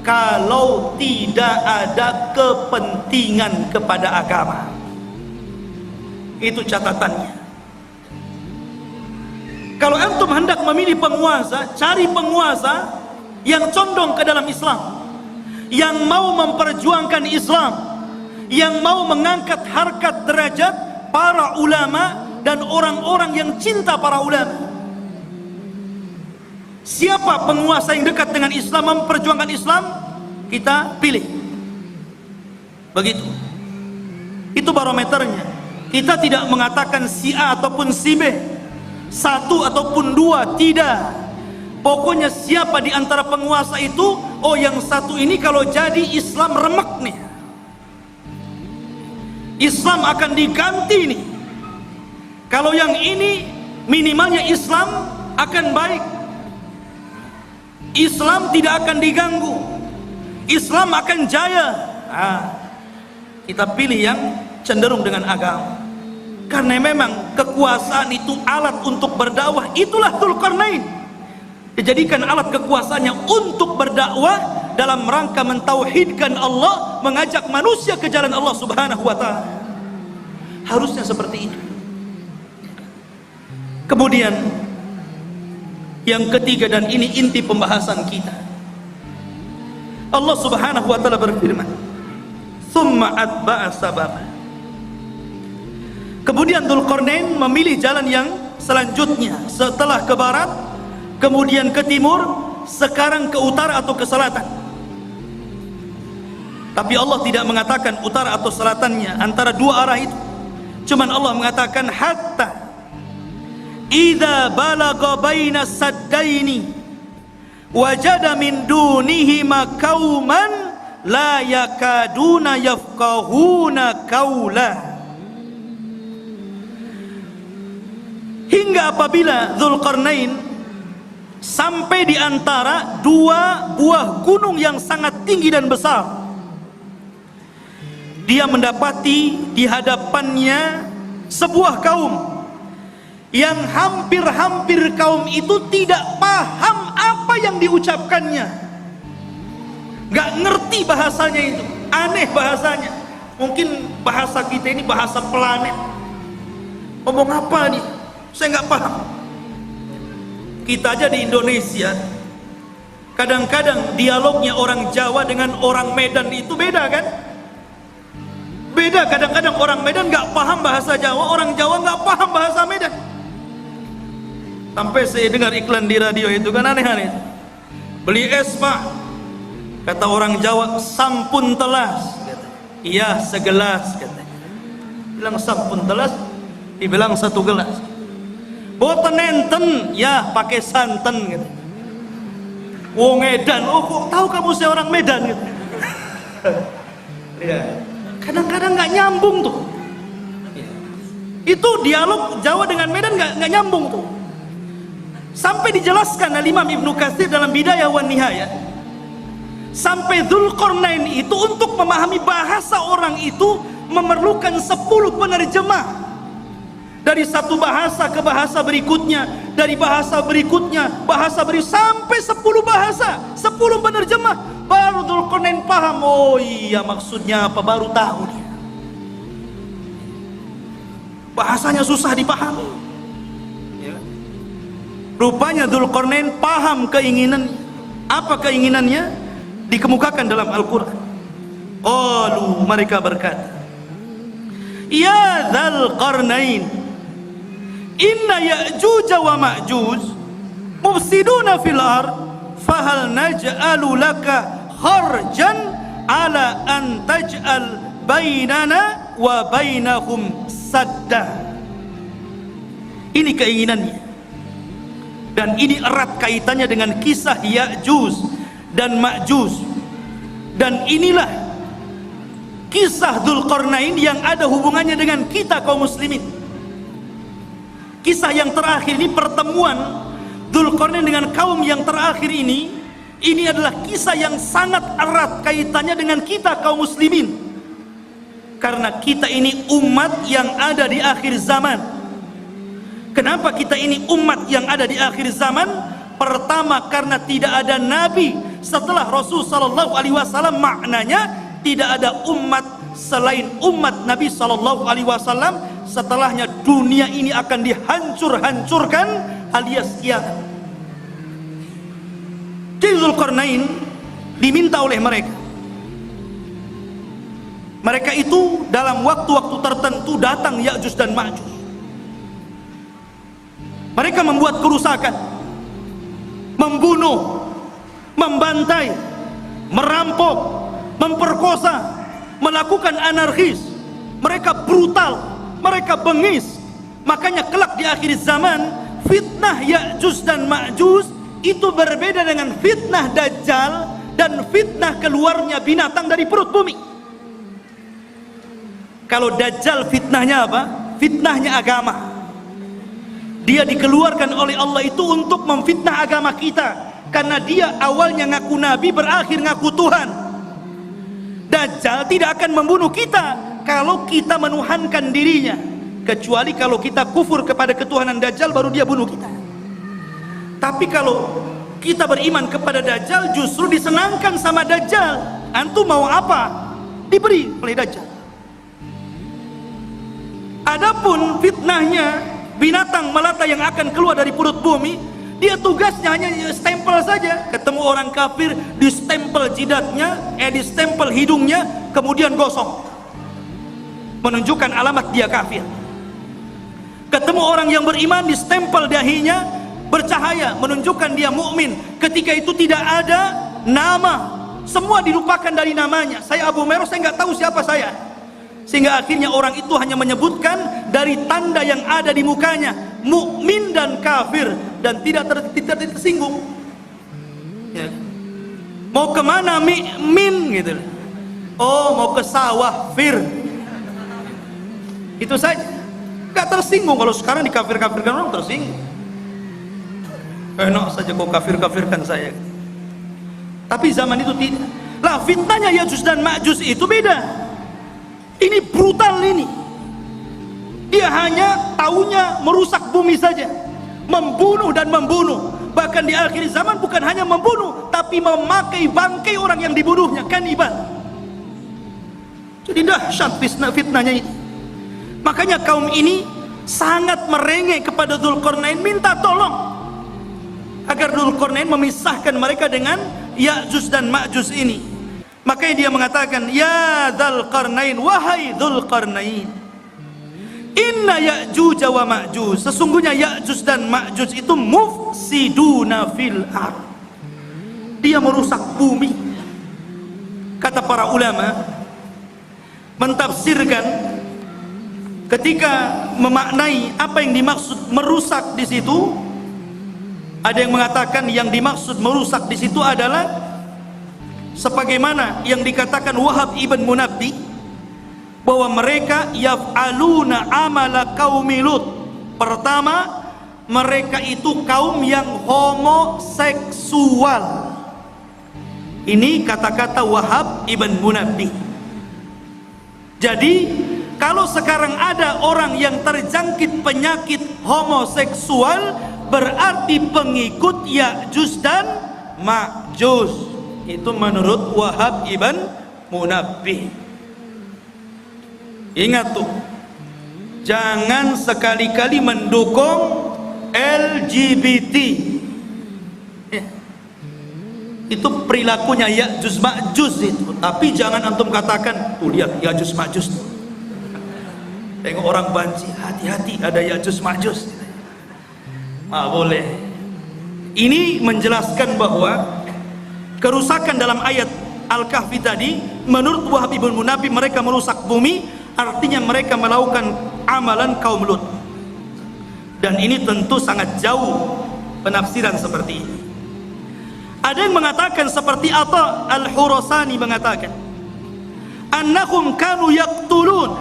kalau tidak ada kepentingan kepada agama. Itu catatannya. Kalau antum hendak memilih penguasa, cari penguasa yang condong ke dalam Islam, yang mau memperjuangkan Islam, yang mau mengangkat harkat derajat para ulama dan orang-orang yang cinta para ulama. Siapa penguasa yang dekat dengan Islam, memperjuangkan Islam, kita pilih. Begitu. Itu barometernya. Kita tidak mengatakan si A ataupun si B, satu ataupun dua, tidak. Pokoknya siapa di antara penguasa itu, oh yang satu ini kalau jadi Islam remek nih, Islam akan diganti nih. Kalau yang ini minimalnya Islam akan baik, Islam tidak akan diganggu, Islam akan jaya. Kita pilih yang cenderung dengan agama. Karena memang kekuasaan itu alat untuk berdakwah. Itulah Dzulqarnain, dijadikan alat kekuasaannya untuk berdakwah dalam rangka mentauhidkan Allah, mengajak manusia ke jalan Allah Subhanahu wa ta'ala. Harusnya seperti itu. Kemudian yang ketiga, dan ini inti pembahasan kita, Allah Subhanahu wa ta'ala berfirman, "Tsumma atba'a sababa." Kemudian Dzulqarnain memilih jalan yang selanjutnya, setelah ke barat, kemudian ke timur, sekarang ke utara atau ke selatan. Tapi Allah tidak mengatakan utara atau selatannya, antara dua arah itu. Cuman Allah mengatakan hatta idza balagha baina saddaini wajada min dunihima qauman la yakaduna yafqahuna qaula. Hingga apabila Dzulqarnain sampai di antara dua buah gunung yang sangat tinggi dan besar, dia mendapati di hadapannya sebuah kaum yang hampir-hampir kaum itu tidak paham apa yang diucapkannya, gak ngerti bahasanya itu, aneh bahasanya. Mungkin bahasa kita ini bahasa planet, ngomong apa nih, saya gak paham. Kita aja di Indonesia, kadang-kadang dialognya orang Jawa dengan orang Medan itu beda kan? Beda, kadang-kadang orang Medan gak paham bahasa Jawa, orang Jawa gak paham bahasa Medan. Sampai saya dengar iklan di radio itu kan aneh-aneh. Beli es pak, kata orang Jawa, sampun telas. Iya segelas, kata. Bilang sampun telas, dibilang satu gelas. Boten enten, ya pakai santen gitu. Wong Medan, oh kok tahu kamu saya orang Medan gitu. Ya, kadang-kadang nggak nyambung tuh. Itu dialog Jawa dengan Medan nggak nyambung tuh. Sampai dijelaskan oleh Imam Ibnu Katsir dalam Bidayah wan Nihayah, sampai Dzulqarnain itu untuk memahami bahasa orang itu memerlukan 10 penerjemah. Dari satu bahasa ke bahasa berikutnya, dari bahasa berikutnya, sampai 10 bahasa, 10 penerjemah, baru Dzulqarnain paham. Oh iya maksudnya apa, baru tahu dia. Bahasanya susah dipahami. Ya. Rupanya Dzulqarnain paham keinginan. Apa keinginannya? Dikemukakan dalam Al-Quran. Qalu, mereka berkata, ya Dzulqarnain, inna Ya'juj wa Ma'juj mufsiduna fil ard fahal naj'alu laka kharjan ala an taj'al bainana wa bainahum sadda. Ini keinginannya, dan ini erat kaitannya dengan kisah Ya'juj dan Ma'juj. Dan inilah kisah Dzulqarnain yang ada hubungannya dengan kita kaum muslimin. Kisah yang terakhir ini, pertemuan Dzulqarnain dengan kaum yang terakhir ini adalah kisah yang sangat erat kaitannya dengan kita kaum muslimin. Karena kita ini umat yang ada di akhir zaman. Kenapa kita ini umat yang ada di akhir zaman? Pertama, karena tidak ada nabi setelah Rasul sallallahu alaihi wasallam, maknanya tidak ada umat selain umat Nabi sallallahu alaihi wasallam. Setelahnya dunia ini akan dihancur-hancurkan alias kiamat. Jadi Dzulqarnain diminta oleh mereka itu dalam waktu-waktu tertentu datang Ya'juj dan Ma'juj. Mereka membuat kerusakan, membunuh, membantai, merampok, memperkosa, melakukan anarkis. Mereka brutal, mereka bengis. Makanya kelak di akhir zaman, fitnah Ya'juj dan Ma'juj itu berbeda dengan fitnah Dajjal dan fitnah keluarnya binatang dari perut bumi. Kalau Dajjal fitnahnya apa? Fitnahnya agama. Dia dikeluarkan oleh Allah itu untuk memfitnah agama kita, karena dia awalnya ngaku nabi, berakhir ngaku Tuhan. Dajjal tidak akan membunuh kita kalau kita menuhankan dirinya, kecuali kalau kita kufur kepada ketuhanan Dajjal, baru dia bunuh kita. Tapi kalau kita beriman kepada Dajjal, justru disenangkan sama Dajjal. Antum mau apa? Diberi oleh Dajjal. Adapun fitnahnya binatang melata yang akan keluar dari perut bumi, dia tugasnya hanya stempel saja. Ketemu orang kafir, distempel jidatnya, distempel hidungnya, kemudian gosong, menunjukkan alamat dia kafir. Ketemu orang yang beriman, distempel dahinya, bercahaya, menunjukkan dia mukmin. Ketika itu tidak ada nama, semua dilupakan dari namanya. Saya Abu Meros, saya nggak tahu siapa saya. Sehingga akhirnya orang itu hanya menyebutkan dari tanda yang ada di mukanya, mukmin dan kafir, dan tidak tersinggung. Ya. Mau kemana min gitu? Oh, mau ke sawah fir. Itu saja. Gak tersinggung. Kalau sekarang dikafir-kafirkan orang tersinggung. Enak saja kau kafir-kafirkan saya. Tapi zaman itu tidak. Lah fitnahnya Ya'juj dan Ma'juj itu beda. Ini brutal ini. Dia hanya taunya merusak bumi saja, membunuh dan membunuh. Bahkan di akhir zaman bukan hanya membunuh, tapi memakai bangkai orang yang dibunuhnya, kanibal. Jadi dahsyat fitnahnya ini. Makanya kaum ini sangat merengek kepada Dzulqarnain, minta tolong agar Dzulqarnain memisahkan mereka dengan Ya'juj dan Ma'juj ini. Makanya dia mengatakan, ya Dzulqarnain, wahai Dzulqarnain, inna Ya'juj wa Ma'juj, sesungguhnya Ya'juj dan Ma'juj itu mufsiduna fil ard, dia merusak bumi. Kata para ulama mentafsirkan ketika memaknai apa yang dimaksud merusak di situ, ada yang mengatakan yang dimaksud merusak di situ adalah sebagaimana yang dikatakan Wahab ibn Munabbih, bahwa mereka yaf'aluna amala qaumi Lut. Pertama, mereka itu kaum yang homoseksual. Ini kata-kata Wahab ibn Munabbih. Jadi kalau sekarang ada orang yang terjangkit penyakit homoseksual, berarti pengikut Ya'juj dan Ma'juj. Itu menurut Wahab ibn Munabbih. Ingat tuh, jangan sekali-kali mendukung LGBT. Ya. Itu perilakunya Ya'juj Ma'juj itu. Tapi jangan antum katakan, tuh lihat Ya'juj Ma'juj. Tengok orang banci, hati-hati ada Ya'juj Ma'juj. Boleh. Ini menjelaskan bahwa kerusakan dalam ayat Al-Kahfi tadi, menurut Wahab ibn Munabbih, mereka merusak bumi, artinya mereka melakukan amalan kaum Lut. Dan ini tentu sangat jauh penafsiran seperti ini. Ada yang mengatakan seperti Atha Al-Khurasani mengatakan, annahum kanu yaqtulun,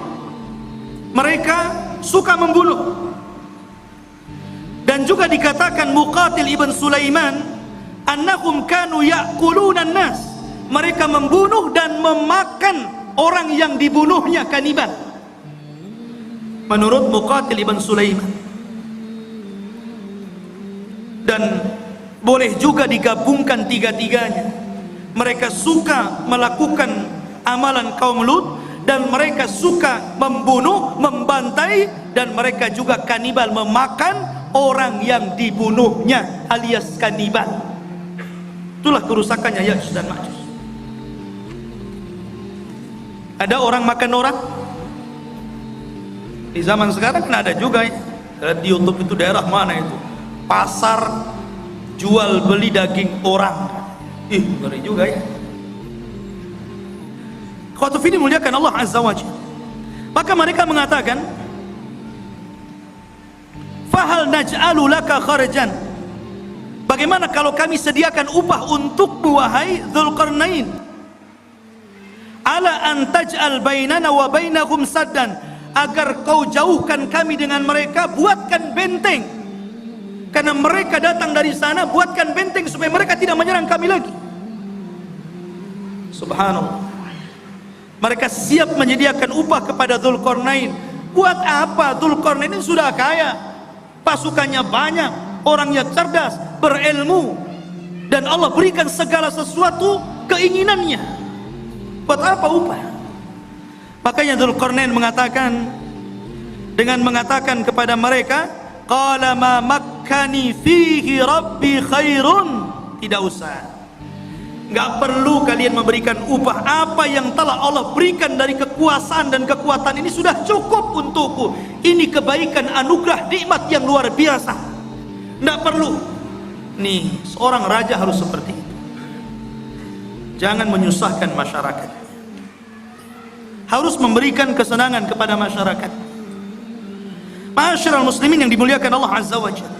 mereka suka membunuh. Dan juga dikatakan Muqatil ibn Sulaiman, annahum kanu ya'kulunan nas, mereka membunuh dan memakan orang yang dibunuhnya, kanibal. Menurut Muqatil ibn Sulaiman. Dan boleh juga digabungkan tiga-tiganya. mereka suka melakukan amalan kaum Lut, dan mereka suka membunuh, membantai, dan mereka juga kanibal, memakan orang yang dibunuhnya alias kanibal. Itulah kerusakannya Ya'juj dan Ma'juj. Ada orang makan orang. Di zaman sekarang kan ada juga ya. Di YouTube itu daerah mana itu? Pasar jual beli daging orang. Ngeri juga ya. Khotufini muliakan Allah Azza wa Jalla. Maka mereka mengatakan, fahal naj'alu laka kharjan, bagaimana kalau kami sediakan upah untukmu wahai Dzulqarnain, ala an taj'al bainana wa bainahum saddan, agar kau jauhkan kami dengan mereka, buatkan benteng, karena mereka datang dari sana, buatkan benteng supaya mereka tidak menyerang kami lagi. Subhanallah. Mereka siap menyediakan upah kepada Dzulqarnain. Buat apa? Dzulqarnain ini sudah kaya, pasukannya banyak, orangnya cerdas, berilmu, dan Allah berikan segala sesuatu keinginannya. Buat apa upah? Makanya Dzulqarnain mengatakan, dengan mengatakan kepada mereka, qala ma makkani fihi rabbi khairun, tidak usah, nggak perlu kalian memberikan upah. Apa yang telah Allah berikan dari kekuasaan dan kekuatan ini sudah cukup untukku. Ini kebaikan, anugerah, nikmat yang luar biasa. Nggak perlu. Nih, seorang raja harus seperti itu. Jangan menyusahkan masyarakat. Harus memberikan kesenangan kepada masyarakat. Ma'asyiral muslimin yang dimuliakan Allah Azza wa Jalla.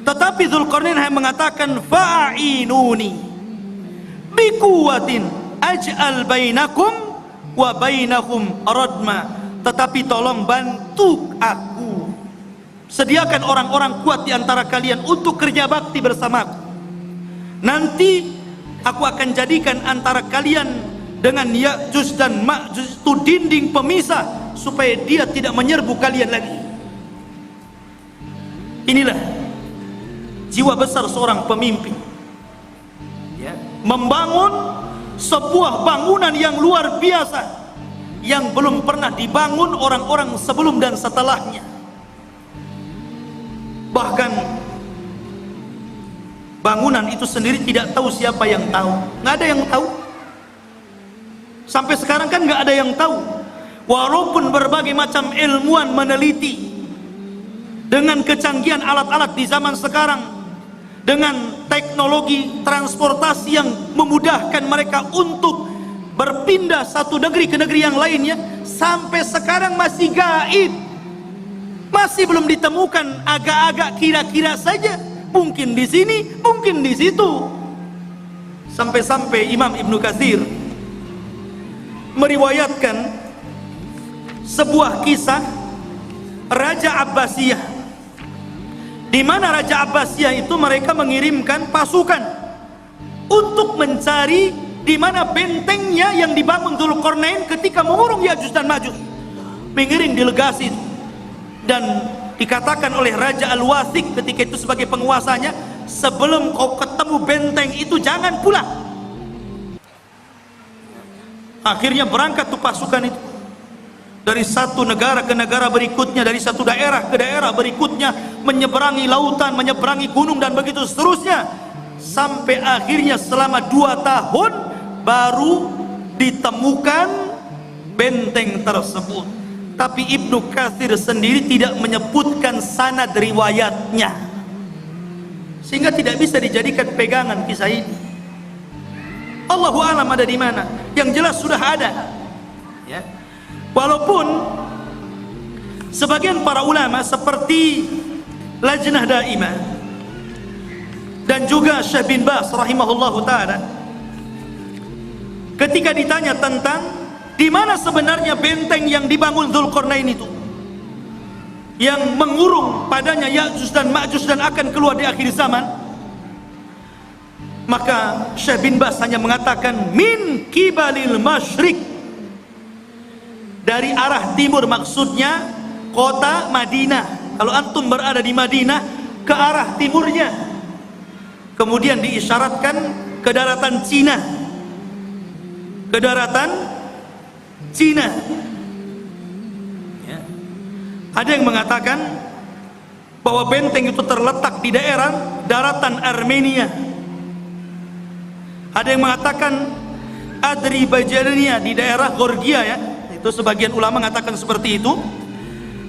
Tetapi Dzulqarnain hanya mengatakan, fa'inuni bikuwatin aj'al bainakum wa bainahum radma, tetapi tolong bantu aku, sediakan orang-orang kuat di antara kalian untuk kerja bakti bersamaku. Nanti aku akan jadikan antara kalian dengan Ya'juj dan Ma'juj itu dinding pemisah, supaya dia tidak menyerbu kalian lagi. Inilah jiwa besar seorang pemimpin, membangun sebuah bangunan yang luar biasa yang belum pernah dibangun orang-orang sebelum dan setelahnya. Bahkan bangunan itu sendiri tidak tahu siapa yang tahu, nggak ada yang tahu. Sampai sekarang kan nggak ada yang tahu, walaupun berbagai macam ilmuwan meneliti dengan kecanggihan alat-alat di zaman sekarang, dengan teknologi transportasi yang memudahkan mereka untuk berpindah satu negeri ke negeri yang lainnya, sampai sekarang masih gaib, masih belum ditemukan, agak-agak kira-kira saja, mungkin di sini, mungkin di situ. Sampai-sampai Imam Ibnu Katsir meriwayatkan sebuah kisah Raja Abbasiyah, di mana Raja Abbasiyah itu mereka mengirimkan pasukan untuk mencari di mana bentengnya yang dibangun Dzulqarnain ketika mengurung Ya'juj dan Ma'juj. Mengirim delegasi, dan dikatakan oleh Raja Al-Wathiq ketika itu sebagai penguasanya, sebelum kau ketemu benteng itu jangan pulang. Akhirnya berangkat tuh pasukan itu dari satu negara ke negara berikutnya, dari satu daerah ke daerah berikutnya, menyeberangi lautan, menyeberangi gunung, dan begitu seterusnya, sampai akhirnya selama 2 tahun baru ditemukan benteng tersebut. Tapi Ibnu Katsir sendiri tidak menyebutkan sanad riwayatnya, sehingga tidak bisa dijadikan pegangan kisah ini. Allahu a'lam ada di mana. Yang jelas sudah ada, ya. Walaupun sebagian para ulama seperti Lajnah Daimah dan juga Syekh bin Baz rahimahullahu taala, ketika ditanya tentang di mana sebenarnya benteng yang dibangun Dzulqarnain itu, yang mengurung padanya Ya'juj dan Ma'juj dan akan keluar di akhir zaman, maka Syekh bin Baz hanya mengatakan min kibalil masyriq, dari arah timur, maksudnya kota Madinah. Kalau antum berada di Madinah, ke arah timurnya. Kemudian diisyaratkan ke daratan Cina, ke daratan Cina. Ya. Ada yang mengatakan bahwa benteng itu terletak di daerah daratan Armenia. Ada yang mengatakan Azerbaijan di daerah Georgia, ya. Itu sebagian ulama mengatakan seperti itu.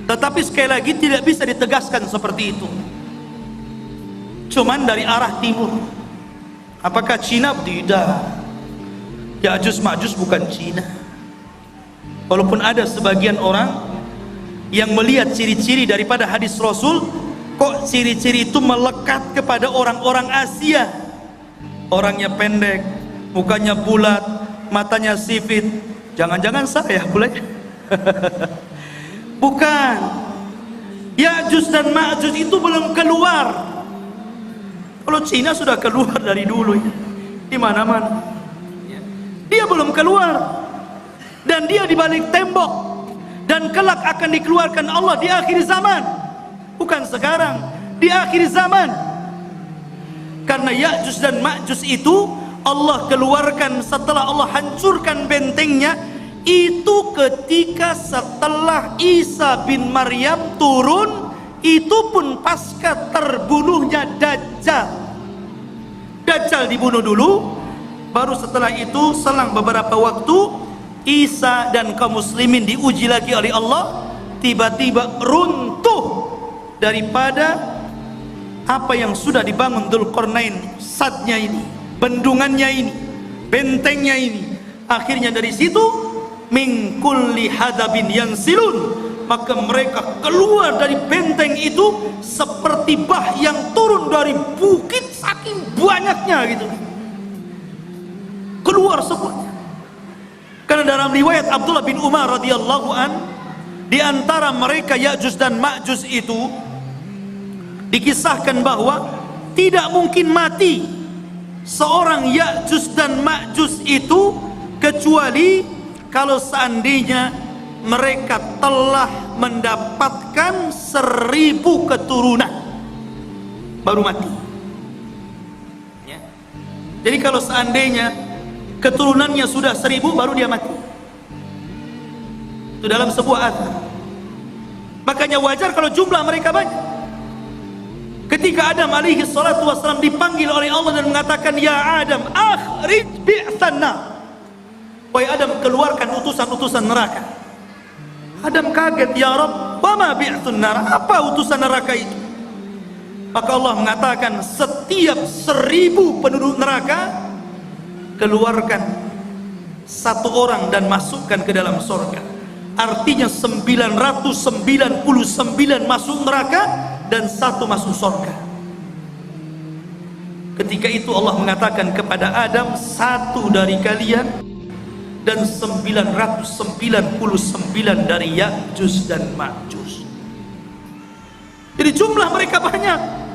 Tetapi sekali lagi tidak bisa ditegaskan seperti itu. Cuman dari arah timur. Apakah Cina? Tidak. Ya'juj Ma'juj bukan Cina. Walaupun ada sebagian orang yang melihat ciri-ciri daripada hadis Rasul, kok ciri-ciri itu melekat kepada orang-orang Asia. Orangnya pendek, mukanya bulat, matanya sipit. Jangan-jangan saya pula. Bukan. Ya'juj dan Ma'juj itu belum keluar. Kalau Cina sudah keluar dari dulu, ya. Di mana-mana. Dia belum keluar. Dan dia di balik tembok. Dan kelak akan dikeluarkan Allah di akhir zaman. Bukan sekarang, di akhir zaman. Karena Ya'juj dan Ma'juj itu Allah keluarkan setelah Allah hancurkan bentengnya. Itu ketika setelah Isa bin Maryam turun, itu pun pasca terbunuhnya Dajjal. Dajjal dibunuh dulu, baru setelah itu selang beberapa waktu Isa dan kaum muslimin diuji lagi oleh Allah, tiba-tiba runtuh daripada apa yang sudah dibangun Dzulqarnain, sadnya ini, bendungannya ini, bentengnya ini. Akhirnya dari situ min kulli hadabin yansilun, maka mereka keluar dari benteng itu seperti bah yang turun dari bukit, saking banyaknya gitu. Keluar semuanya. Karena dalam riwayat Abdullah bin Umar radhiyallahu an, di antara mereka Ya'juj dan Ma'juj itu dikisahkan bahwa tidak mungkin mati seorang Ya'juj dan Ma'juj itu kecuali kalau seandainya mereka telah mendapatkan 1000 keturunan baru mati, ya. Jadi kalau seandainya keturunannya sudah 1000 baru dia mati. Itu dalam sebuah athar. Makanya wajar kalau jumlah mereka banyak. Ketika Adam alaihi salatu wassalam dipanggil oleh Allah dan mengatakan, ya Adam akhrij bi'tsan nar, wahai Adam, keluarkan utusan-utusan neraka. Adam kaget, ya Rabb, wama bi'tsun nar, apa utusan neraka itu? Maka Allah mengatakan, setiap 1000 penduduk neraka keluarkan satu orang dan masukkan ke dalam surga. Artinya 999 masuk neraka dan 1 masuk surga. Ketika itu Allah mengatakan kepada Adam, 1 dari kalian dan 999 dari Ya'juj dan Ma'juj. Jadi jumlah mereka banyak.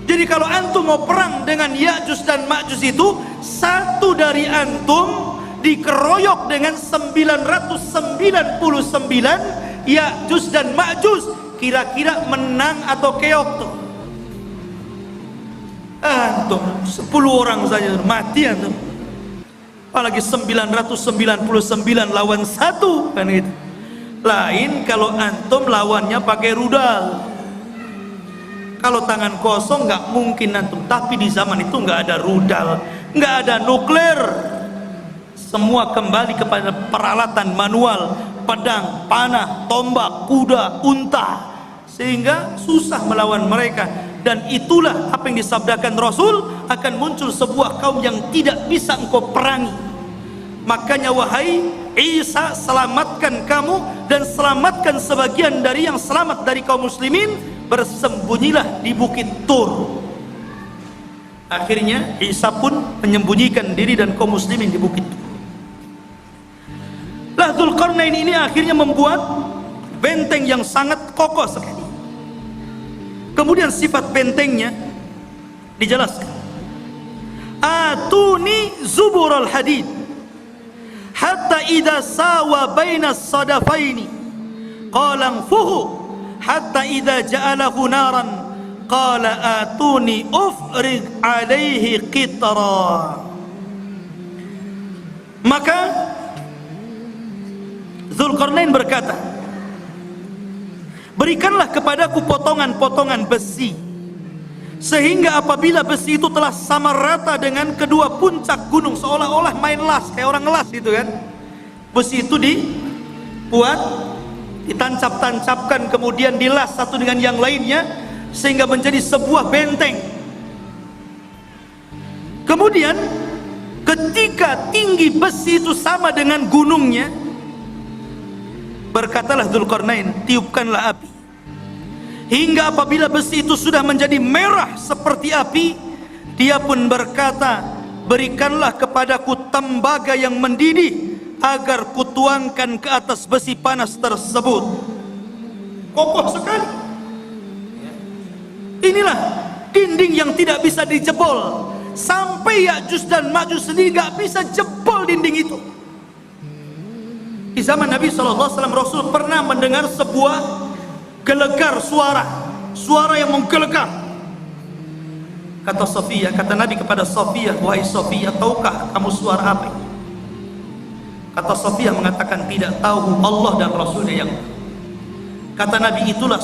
Jadi kalau antum mau perang dengan Ya'juj dan Ma'juj itu, 1 dari antum dikeroyok dengan 999 Ya'juj dan Ma'juj. Kira-kira menang atau keok tuh? Antum 10 orang saja mati antum. Apalagi 999 lawan 1 kan gitu. Lain kalau antum lawannya pakai rudal. Kalau tangan kosong nggak mungkin antum. Tapi di zaman itu nggak ada rudal, nggak ada nuklir. Semua kembali kepada peralatan manual, pedang, panah, tombak, kuda, unta, sehingga susah melawan mereka. Dan itulah apa yang disabdakan Rasul, akan muncul sebuah kaum yang tidak bisa engkau perangi. Makanya wahai Isa, selamatkan kamu dan selamatkan sebagian dari yang selamat dari kaum muslimin, bersembunyilah di bukit Tur. Akhirnya Isa pun menyembunyikan diri dan kaum muslimin di bukit Tur. Dzulqarnain ini akhirnya membuat benteng yang sangat kokoh sekali. Kemudian sifat bentengnya dijelaskan. Atuni zubural hadid hatta idza sawa baina as-sadafaini qala anfuhu hatta idza ja'alahu naran qala atuni ufrig alaihi qitra. Maka Dzulqarnain berkata, berikanlah kepadaku potongan-potongan besi, sehingga apabila besi itu telah sama rata dengan kedua puncak gunung, seolah-olah main las, kayak orang ngelas gitu kan. Besi itu dibuat, ditancap-tancapkan, kemudian dilas satu dengan yang lainnya sehingga menjadi sebuah benteng. Kemudian ketika tinggi besi itu sama dengan gunungnya, berkatalah Dzulqarnain, tiupkanlah api, hingga apabila besi itu sudah menjadi merah seperti api. Dia pun berkata, berikanlah kepadaku tembaga yang mendidih agar kutuangkan ke atas besi panas tersebut. Kokoh sekali. Inilah dinding yang tidak bisa dijebol. Sampai Ya'juj dan Ma'juj sendiri gak bisa jebol dinding itu. Di zaman Nabi SAW, Rasul pernah mendengar sebuah gelegar suara yang menggelegar. Kata Sofia, kata Nabi kepada Sofia, wahai Sofia, tahukah kamu suara apa ini? Kata Sofia mengatakan, tidak tahu, Allah dan Rasulnya yang. Kata Nabi, itulah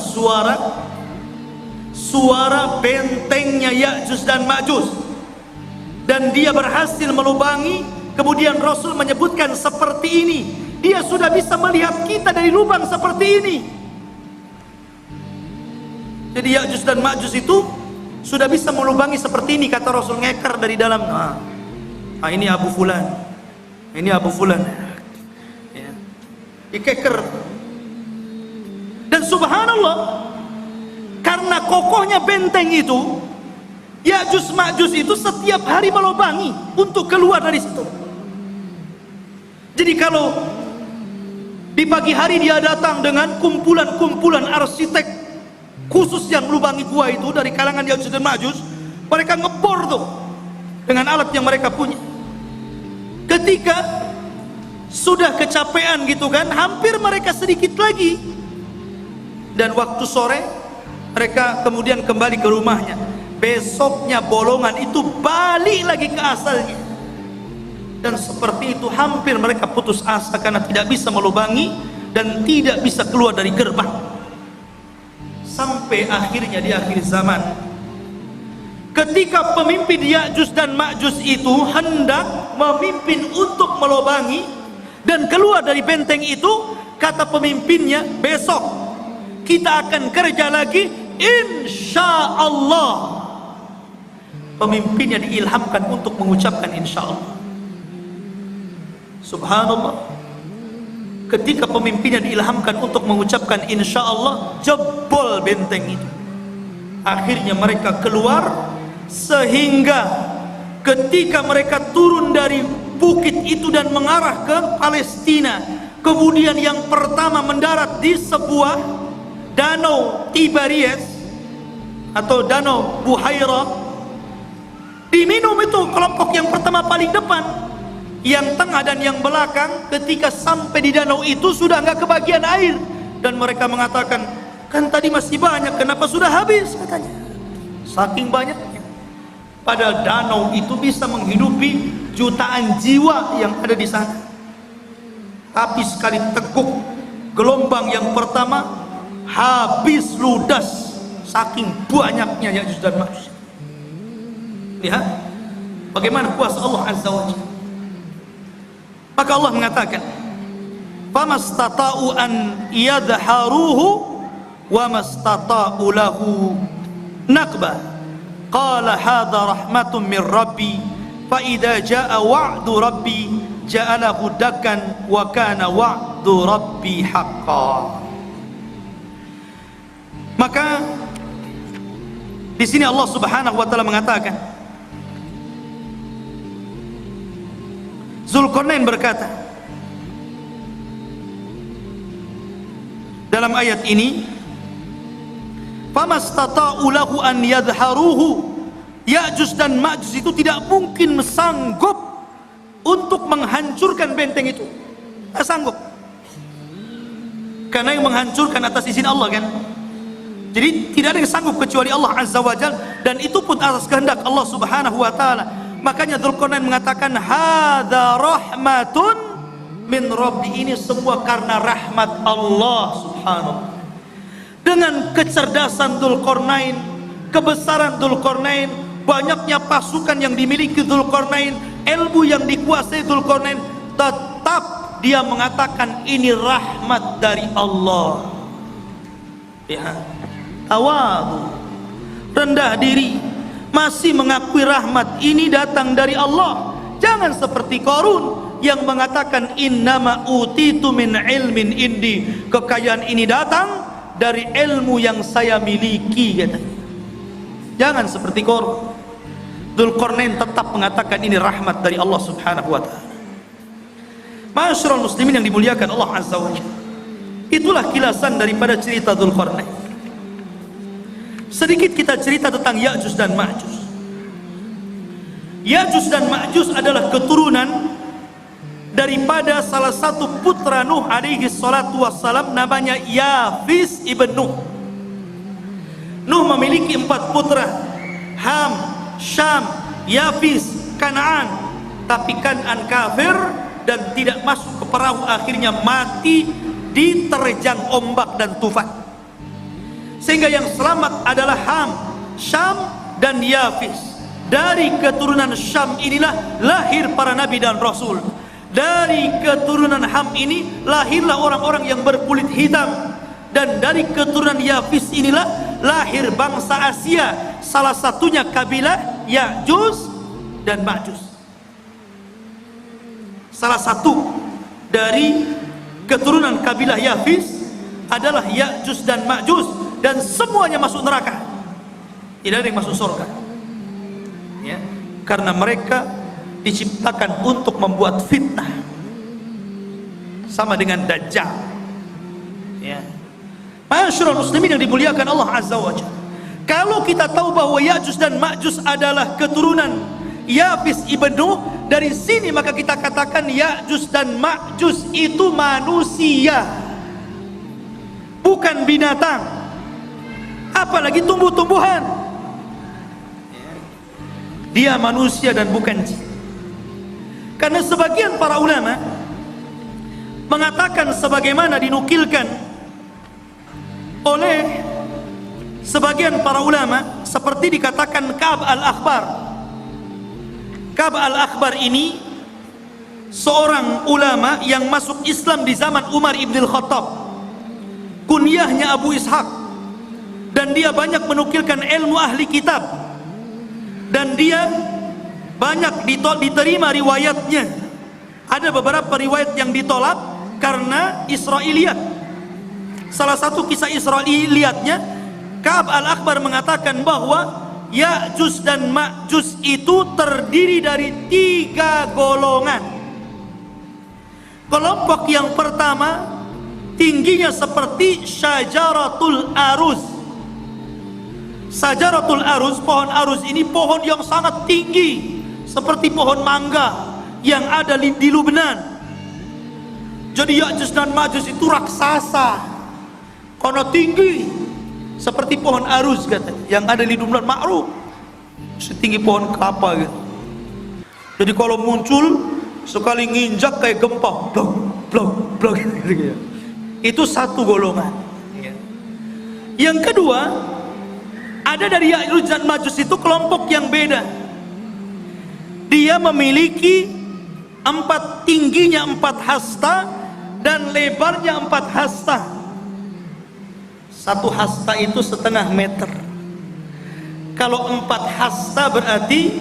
suara bentengnya Ya'juj dan Ma'juj. Dan dia berhasil melubangi. Kemudian Rasul menyebutkan seperti ini, dia sudah bisa melihat kita dari lubang seperti ini. Jadi Ya'juj dan Ma'juj itu sudah bisa melubangi seperti ini, kata Rasul, ngekar dari dalam. Nah, ini Abu Fulan, ini Abu Fulan ya. Dikeker. Dan subhanallah, karena kokohnya benteng itu, Ya'juj Ma'juj itu setiap hari melubangi untuk keluar dari situ. Jadi kalau di pagi hari dia datang dengan kumpulan-kumpulan arsitek khusus yang melubangi gua itu dari kalangan Ya'juj dan Ma'juj, mereka ngebor tuh dengan alat yang mereka punya. Ketika sudah kecapean gitu kan, hampir mereka sedikit lagi, dan waktu sore mereka kemudian kembali ke rumahnya. Besoknya bolongan itu balik lagi ke asalnya. Dan seperti itu hampir mereka putus asa karena tidak bisa melubangi dan tidak bisa keluar dari gerbang. Sampai akhirnya di akhir zaman, ketika pemimpin Ya'juj dan Ma'juj itu hendak memimpin untuk melubangi dan keluar dari benteng itu, kata pemimpinnya, besok kita akan kerja lagi, insya Allah. Pemimpinnya diilhamkan untuk mengucapkan insya Allah. Subhanallah, ketika pemimpinnya diilhamkan untuk mengucapkan insya Allah, jebol benteng itu. Akhirnya mereka keluar, sehingga ketika mereka turun dari bukit itu dan mengarah ke Palestina, kemudian yang pertama mendarat di sebuah danau Tiberias atau danau Buhairah. Diminum itu kelompok yang pertama paling depan, yang tengah dan yang belakang. Ketika sampai di danau itu sudah nggak kebagian air, dan mereka mengatakan, kan tadi masih banyak, kenapa sudah habis, katanya. Saking banyaknya. Padahal danau itu bisa menghidupi jutaan jiwa yang ada di sana. Tapi sekali teguk gelombang yang pertama, habis ludas saking banyaknya Ya'juj dan Ma'juj. Lihat bagaimana kuasa Allah Azza wa Jalla. Maka Allah mengatakan, famastata'u an yadharuhu wa mastata'u lahu naqba. Qala hadha rahmatun min rabbi fa idza jaa wa'du rabbi ja'alahu dakkan wa kana wa'du rabbi haqqan. Maka di sini Allah Subhanahu wa taala mengatakan, Dzulqarnain berkata dalam ayat ini, famastata'u lahu an yadharuhu. Ya'juj dan Ma'juj itu tidak mungkin sanggup untuk menghancurkan benteng itu. Tidak sanggup, karena yang menghancurkan atas izin Allah kan. Jadi tidak ada yang sanggup kecuali Allah Azza wa Jalla, dan itu pun atas kehendak Allah Subhanahu wa taala. Makanya Dzulqarnain mengatakan hadza rahmatun min Rabbi, ini semua karena rahmat Allah subhanahu. Dengan kecerdasan Dzulqarnain, kebesaran Dzulqarnain, banyaknya pasukan yang dimiliki Dzulqarnain, ilmu yang dikuasai Dzulqarnain, tetap dia mengatakan ini rahmat dari Allah. Ya, tawadu, rendah diri, masih mengakui rahmat ini datang dari Allah. Jangan seperti Qarun yang mengatakan innama utitu min ilmin indi, kekayaan ini datang dari ilmu yang saya miliki, katanya. Jangan seperti Qarun. Dzulqarnain tetap mengatakan ini rahmat dari Allah subhanahu wa ta'ala. Ma'asyiral muslimin yang dimuliakan Allah azza wa jalla, itulah kilasan daripada cerita Dzulqarnain. Sedikit kita cerita tentang Ya'juj dan Ma'juj. Ya'juj dan Ma'juj adalah keturunan daripada salah satu putra Nuh alaihi salatu wassalam, namanya Yafis ibn Nuh. Nuh memiliki 4 putra, Ham, Syam, Yafis, Kan'an. Tapi Kan'an kafir dan tidak masuk ke perahu, akhirnya mati diterjang ombak dan tufan. Sehingga yang selamat adalah Ham, Syam dan Yafis. Dari keturunan Syam inilah lahir para nabi dan rasul. Dari keturunan Ham ini lahirlah orang-orang yang berkulit hitam. Dan dari keturunan Yafis inilah lahir bangsa Asia, salah satunya kabilah Ya'juj dan Ma'juj. Salah satu dari keturunan kabilah Yafis adalah Ya'juj dan Ma'juj, dan semuanya masuk neraka. Tidak ada yang masuk surga. Ya, karena mereka diciptakan untuk membuat fitnah, sama dengan Dajjal. Ya. Ma'asyiral muslimin yang dimuliakan Allah azza wa jalla, kalau kita tahu bahwa Ya'juj dan Ma'juj adalah keturunan Yafis ibn Nuh, dari sini maka kita katakan Ya'juj dan Ma'juj itu manusia, bukan binatang, apalagi tumbuh-tumbuhan. Dia manusia dan bukan jin. Karena sebagian para ulama mengatakan, sebagaimana dinukilkan oleh sebagian para ulama, seperti dikatakan Ka'ab al-Akhbar. Ka'ab al-Akhbar ini seorang ulama yang masuk Islam di zaman Umar ibn al-Khattab. Kunyahnya Abu Ishaq, dan dia banyak menukilkan ilmu ahli kitab, dan dia banyak diterima riwayatnya. Ada beberapa riwayat yang ditolak karena Israiliyat. Salah satu kisah Israiliyatnya, Ka'ab al-Akhbar mengatakan bahwa Ya'juj dan Ma'juj itu terdiri dari 3 golongan. Kelompok yang pertama tingginya seperti syajaratul aruz. Syajaratul aruz, pohon aruz ini pohon yang sangat tinggi, seperti pohon mangga yang ada di Lubnan. Jadi Ya'juj dan Ma'juj itu raksasa, karena tinggi seperti pohon aruz, katanya, yang ada di Lubnan, ma'ruf, setinggi pohon kelapa gitu. Jadi kalau muncul sekali nginjak kayak gempa, blok blok blok gitu. Itu satu golongan. Yang kedua, ada dari Ya'juj dan Ma'juj itu kelompok yang beda. Dia memiliki tingginya 4 hasta dan lebarnya 4 hasta. 1 hasta itu setengah meter. Kalau 4 hasta berarti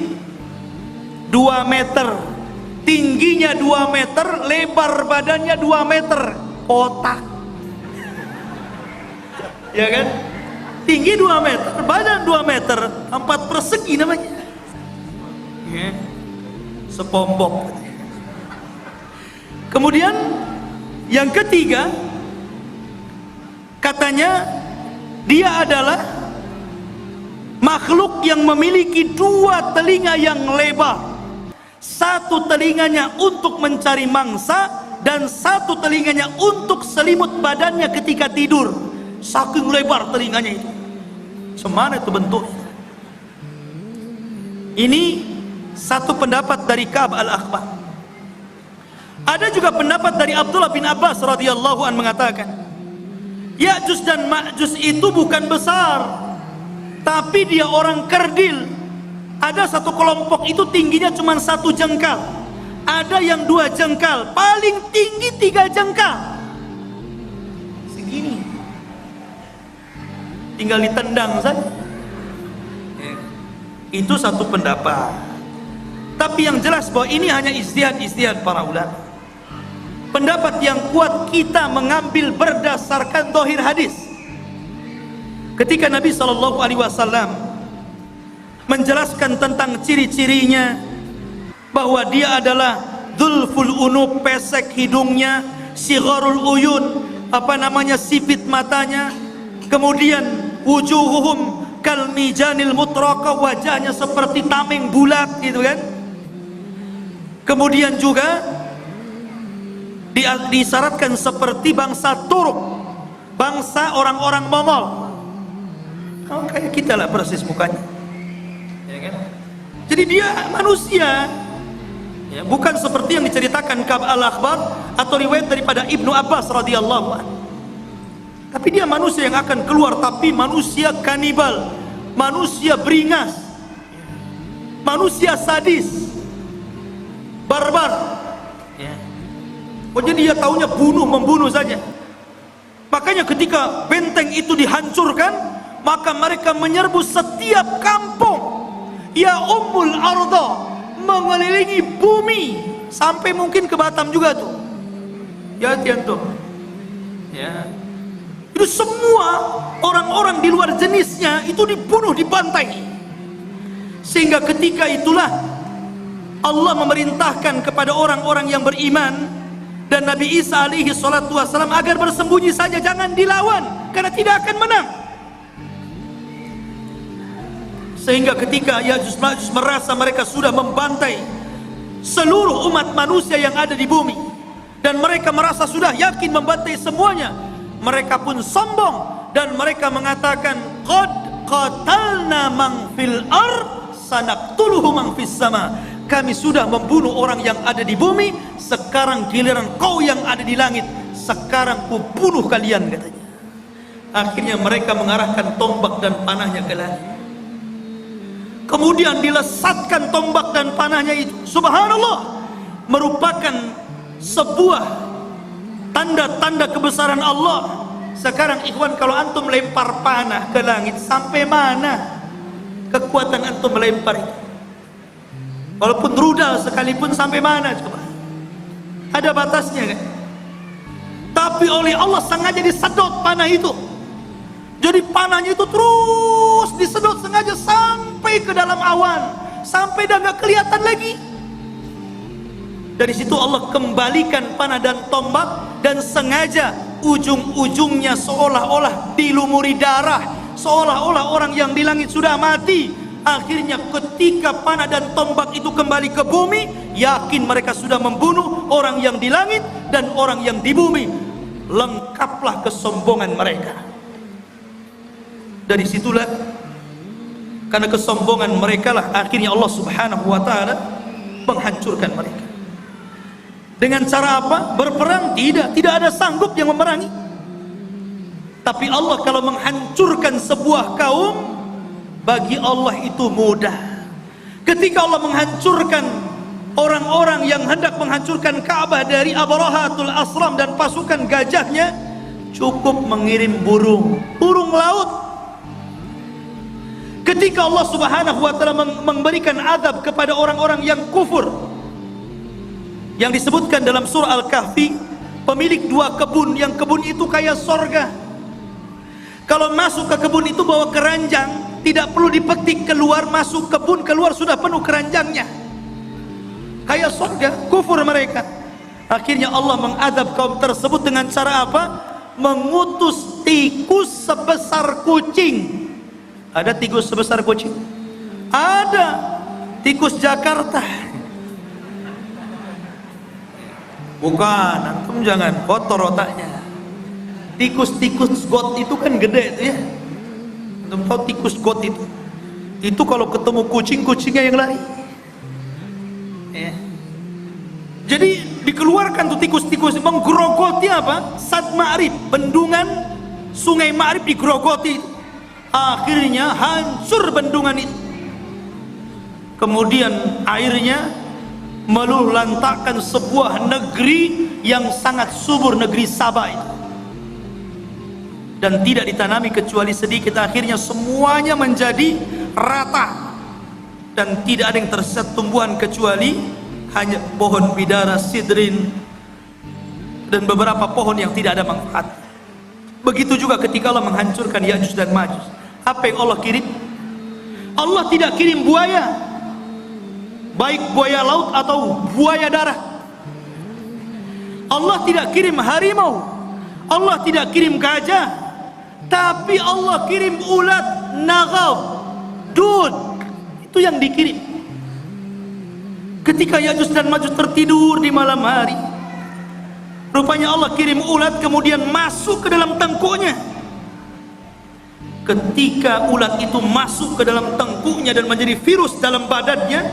2 meter. Tingginya 2 meter, lebar badannya 2 meter. Kotak. Ya kan? Tinggi 2 meter, badan 2 meter, 4 persegi namanya. Ya. Sepompok. Kemudian yang ketiga, katanya dia adalah makhluk yang memiliki 2 telinga yang lebar. 1 telinganya untuk mencari mangsa, dan 1 telinganya untuk selimut badannya ketika tidur. Saking lebar telinganya itu. Semana itu bentuknya. Ini satu pendapat dari Ka'ab al-Akhbar. Ada juga pendapat dari Abdullah bin Abbas radhiyallahu an mengatakan, Ya'juj dan Ma'juj itu bukan besar, tapi dia orang kerdil. Ada satu kelompok itu tingginya cuma 1 jengkal, ada yang 2 jengkal, paling tinggi 3 jengkal. Segini, tinggal ditendang saja. Itu satu pendapat. Tapi yang jelas bahwa ini hanya ijtihad para ulama. Pendapat yang kuat kita mengambil berdasarkan zahir hadis. Ketika Nabi SAW menjelaskan tentang ciri-cirinya, bahwa dia adalah dzulful unub, pesek hidungnya, sigharul uyun, sipit matanya, kemudian wujuhuhum kal mijanil mutraqa, wajahnya seperti tameng bulat gitu kan. Kemudian juga disyaratkan seperti bangsa Turk, bangsa orang-orang Mongol. Kayak kita lah persis mukanya, ya kan? Jadi dia manusia, ya, bukan seperti yang diceritakan Ka'ab al-Akhbar atau riwayat daripada Ibnu Abbas radhiyallahu anhu. Tapi dia manusia yang akan keluar, tapi manusia kanibal, manusia beringas, manusia sadis, barbar. Ya. Oh, jadi dia taunya membunuh saja. Makanya ketika benteng itu dihancurkan, maka mereka menyerbu setiap kampung. Ya ummul arda, mengelilingi bumi sampai mungkin ke Batam juga tuh. Ya tuh. Ya. Itu semua orang-orang di luar jenisnya itu dibunuh, dibantai. Sehingga ketika itulah Allah memerintahkan kepada orang-orang yang beriman dan Nabi Isa alaihi salatu wassalam agar bersembunyi saja, jangan dilawan karena tidak akan menang. Sehingga ketika Ya'juj Ma'juj merasa mereka sudah membantai seluruh umat manusia yang ada di bumi, dan mereka merasa sudah yakin membantai semuanya, mereka pun sombong dan mereka mengatakan, qad qatalna man fil ard sanaqtuluhu man fis sama. Kami sudah membunuh orang yang ada di bumi, sekarang giliran kau yang ada di langit, sekarang ku bunuh kalian, katanya. Akhirnya mereka mengarahkan tombak dan panahnya ke langit. Kemudian dilesatkan tombak dan panahnya itu, subhanallah, merupakan sebuah tanda-tanda kebesaran Allah. Sekarang ikhwan, kalau antum lempar panah ke langit, sampai mana kekuatan antum melempar itu? Walaupun rudal sekalipun, sampai mana coba? Ada batasnya kan? Tapi oleh Allah sengaja disedot panah itu. Jadi panahnya itu terus disedot sengaja sampai ke dalam awan, sampai dah nggak kelihatan lagi. Dari situ Allah kembalikan panah dan tombak, dan sengaja ujung-ujungnya seolah-olah dilumuri darah, seolah-olah orang yang di langit sudah mati. Akhirnya ketika panah dan tombak itu kembali ke bumi, yakin mereka sudah membunuh orang yang di langit dan orang yang di bumi. Lengkaplah kesombongan mereka. Dari situlah, karena kesombongan mereka lah, akhirnya Allah subhanahu wa ta'ala menghancurkan mereka. Dengan cara apa? Berperang? Tidak ada sanggup yang memerangi. Tapi Allah kalau menghancurkan sebuah kaum, bagi Allah itu mudah. Ketika Allah menghancurkan orang-orang yang hendak menghancurkan Ka'bah dari Abrahatul Asram dan pasukan gajahnya, cukup mengirim burung laut. Ketika Allah subhanahu wa ta'ala memberikan azab kepada orang-orang yang kufur, yang disebutkan dalam surah Al-Kahfi, pemilik 2 kebun, yang kebun itu kayak sorga. Kalau masuk ke kebun itu bawa keranjang, tidak perlu dipetik, keluar, masuk kebun, keluar sudah penuh keranjangnya. Kayak sorga, kufur mereka. Akhirnya Allah mengadab kaum tersebut dengan cara apa? Mengutus tikus sebesar kucing. Ada tikus sebesar kucing? Ada. Tikus Jakarta. Bukan, antum jangan kotor otaknya. Tikus-tikus got itu kan gede itu ya. Antum tahu tikus got itu? Itu kalau ketemu kucing, kucingnya yang lari. Ya. Jadi dikeluarkan tuh tikus-tikus menggerogoti apa? Sad Ma'rib, bendungan sungai Ma'rib digerogoti. Akhirnya hancur bendungan itu. Kemudian airnya meluluhlantakkan sebuah negeri yang sangat subur, negeri Sabah itu. Dan tidak ditanami kecuali sedikit. Akhirnya semuanya menjadi rata dan tidak ada yang tersisa tumbuhan kecuali hanya pohon bidara, sidrin, dan beberapa pohon yang tidak ada manfaat. Begitu juga ketika Allah menghancurkan Ya'juj dan Ma'juj. Apa yang Allah kirim? Allah tidak kirim buaya, baik buaya laut atau buaya darat. Allah tidak kirim harimau, Allah tidak kirim gajah, tapi Allah kirim ulat, nagab, dud. Itu yang dikirim. Ketika Ya'juj dan Ma'juj tertidur di malam hari, rupanya Allah kirim ulat kemudian masuk ke dalam tengkuknya. Ketika ulat itu masuk ke dalam tengkuknya dan menjadi virus dalam badannya,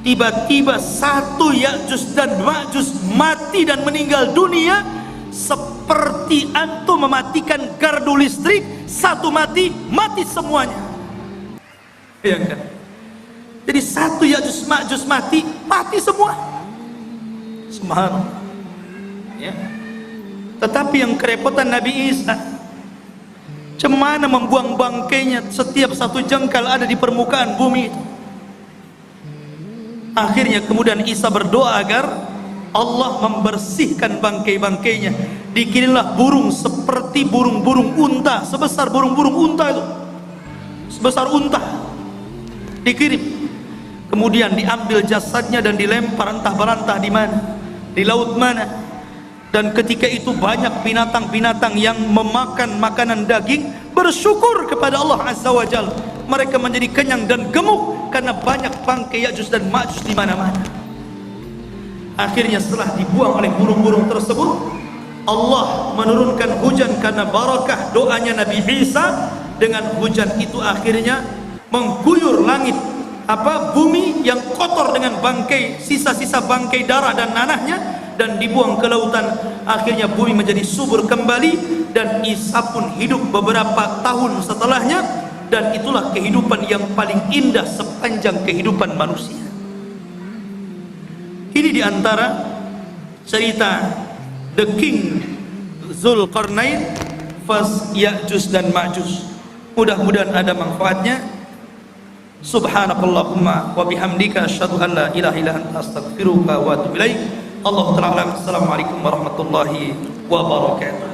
tiba-tiba satu Ya'juj dan Ma'juj mati dan meninggal dunia, seperti antum mematikan gardu listrik, satu mati, mati semuanya. Bayangkan. Jadi satu Ya'juj Ma'juj mati, mati semua. Subhanallah. Ya. Tetapi yang kerepotan Nabi Isa, cemana membuang bangkainya setiap satu jengkal ada di permukaan bumi itu. Akhirnya kemudian Isa berdoa agar Allah membersihkan bangkai-bangkainya. Dikirimlah burung seperti burung-burung unta, sebesar burung-burung unta itu, sebesar unta, dikirim. Kemudian diambil jasadnya dan dilempar entah berantah di mana, di laut mana. Dan ketika itu banyak binatang-binatang yang memakan makanan daging bersyukur kepada Allah Azza wa Jalla. Mereka menjadi kenyang dan gemuk karena banyak bangkai Ya'juj dan Ma'juj di mana-mana. Akhirnya setelah dibuang oleh burung-burung tersebut, Allah menurunkan hujan karena barakah doanya Nabi Isa. Dengan hujan itu akhirnya mengguyur langit, bumi yang kotor dengan bangkai, sisa-sisa bangkai darah dan nanahnya, dan dibuang ke lautan. Akhirnya bumi menjadi subur kembali dan Isa pun hidup beberapa tahun setelahnya, dan itulah kehidupan yang paling indah sepanjang kehidupan manusia. Ini diantara cerita The King Zulkarnain versus Ya'juj dan Ma'juj. Mudah-mudahan ada manfaatnya. Subhanakallahumma wa bihamdika asyhadu an la ilaha illa anta astaghfiruka wa atubu ilaik. Allahu ta'ala. Assalamualaikum warahmatullahi wabarakatuh.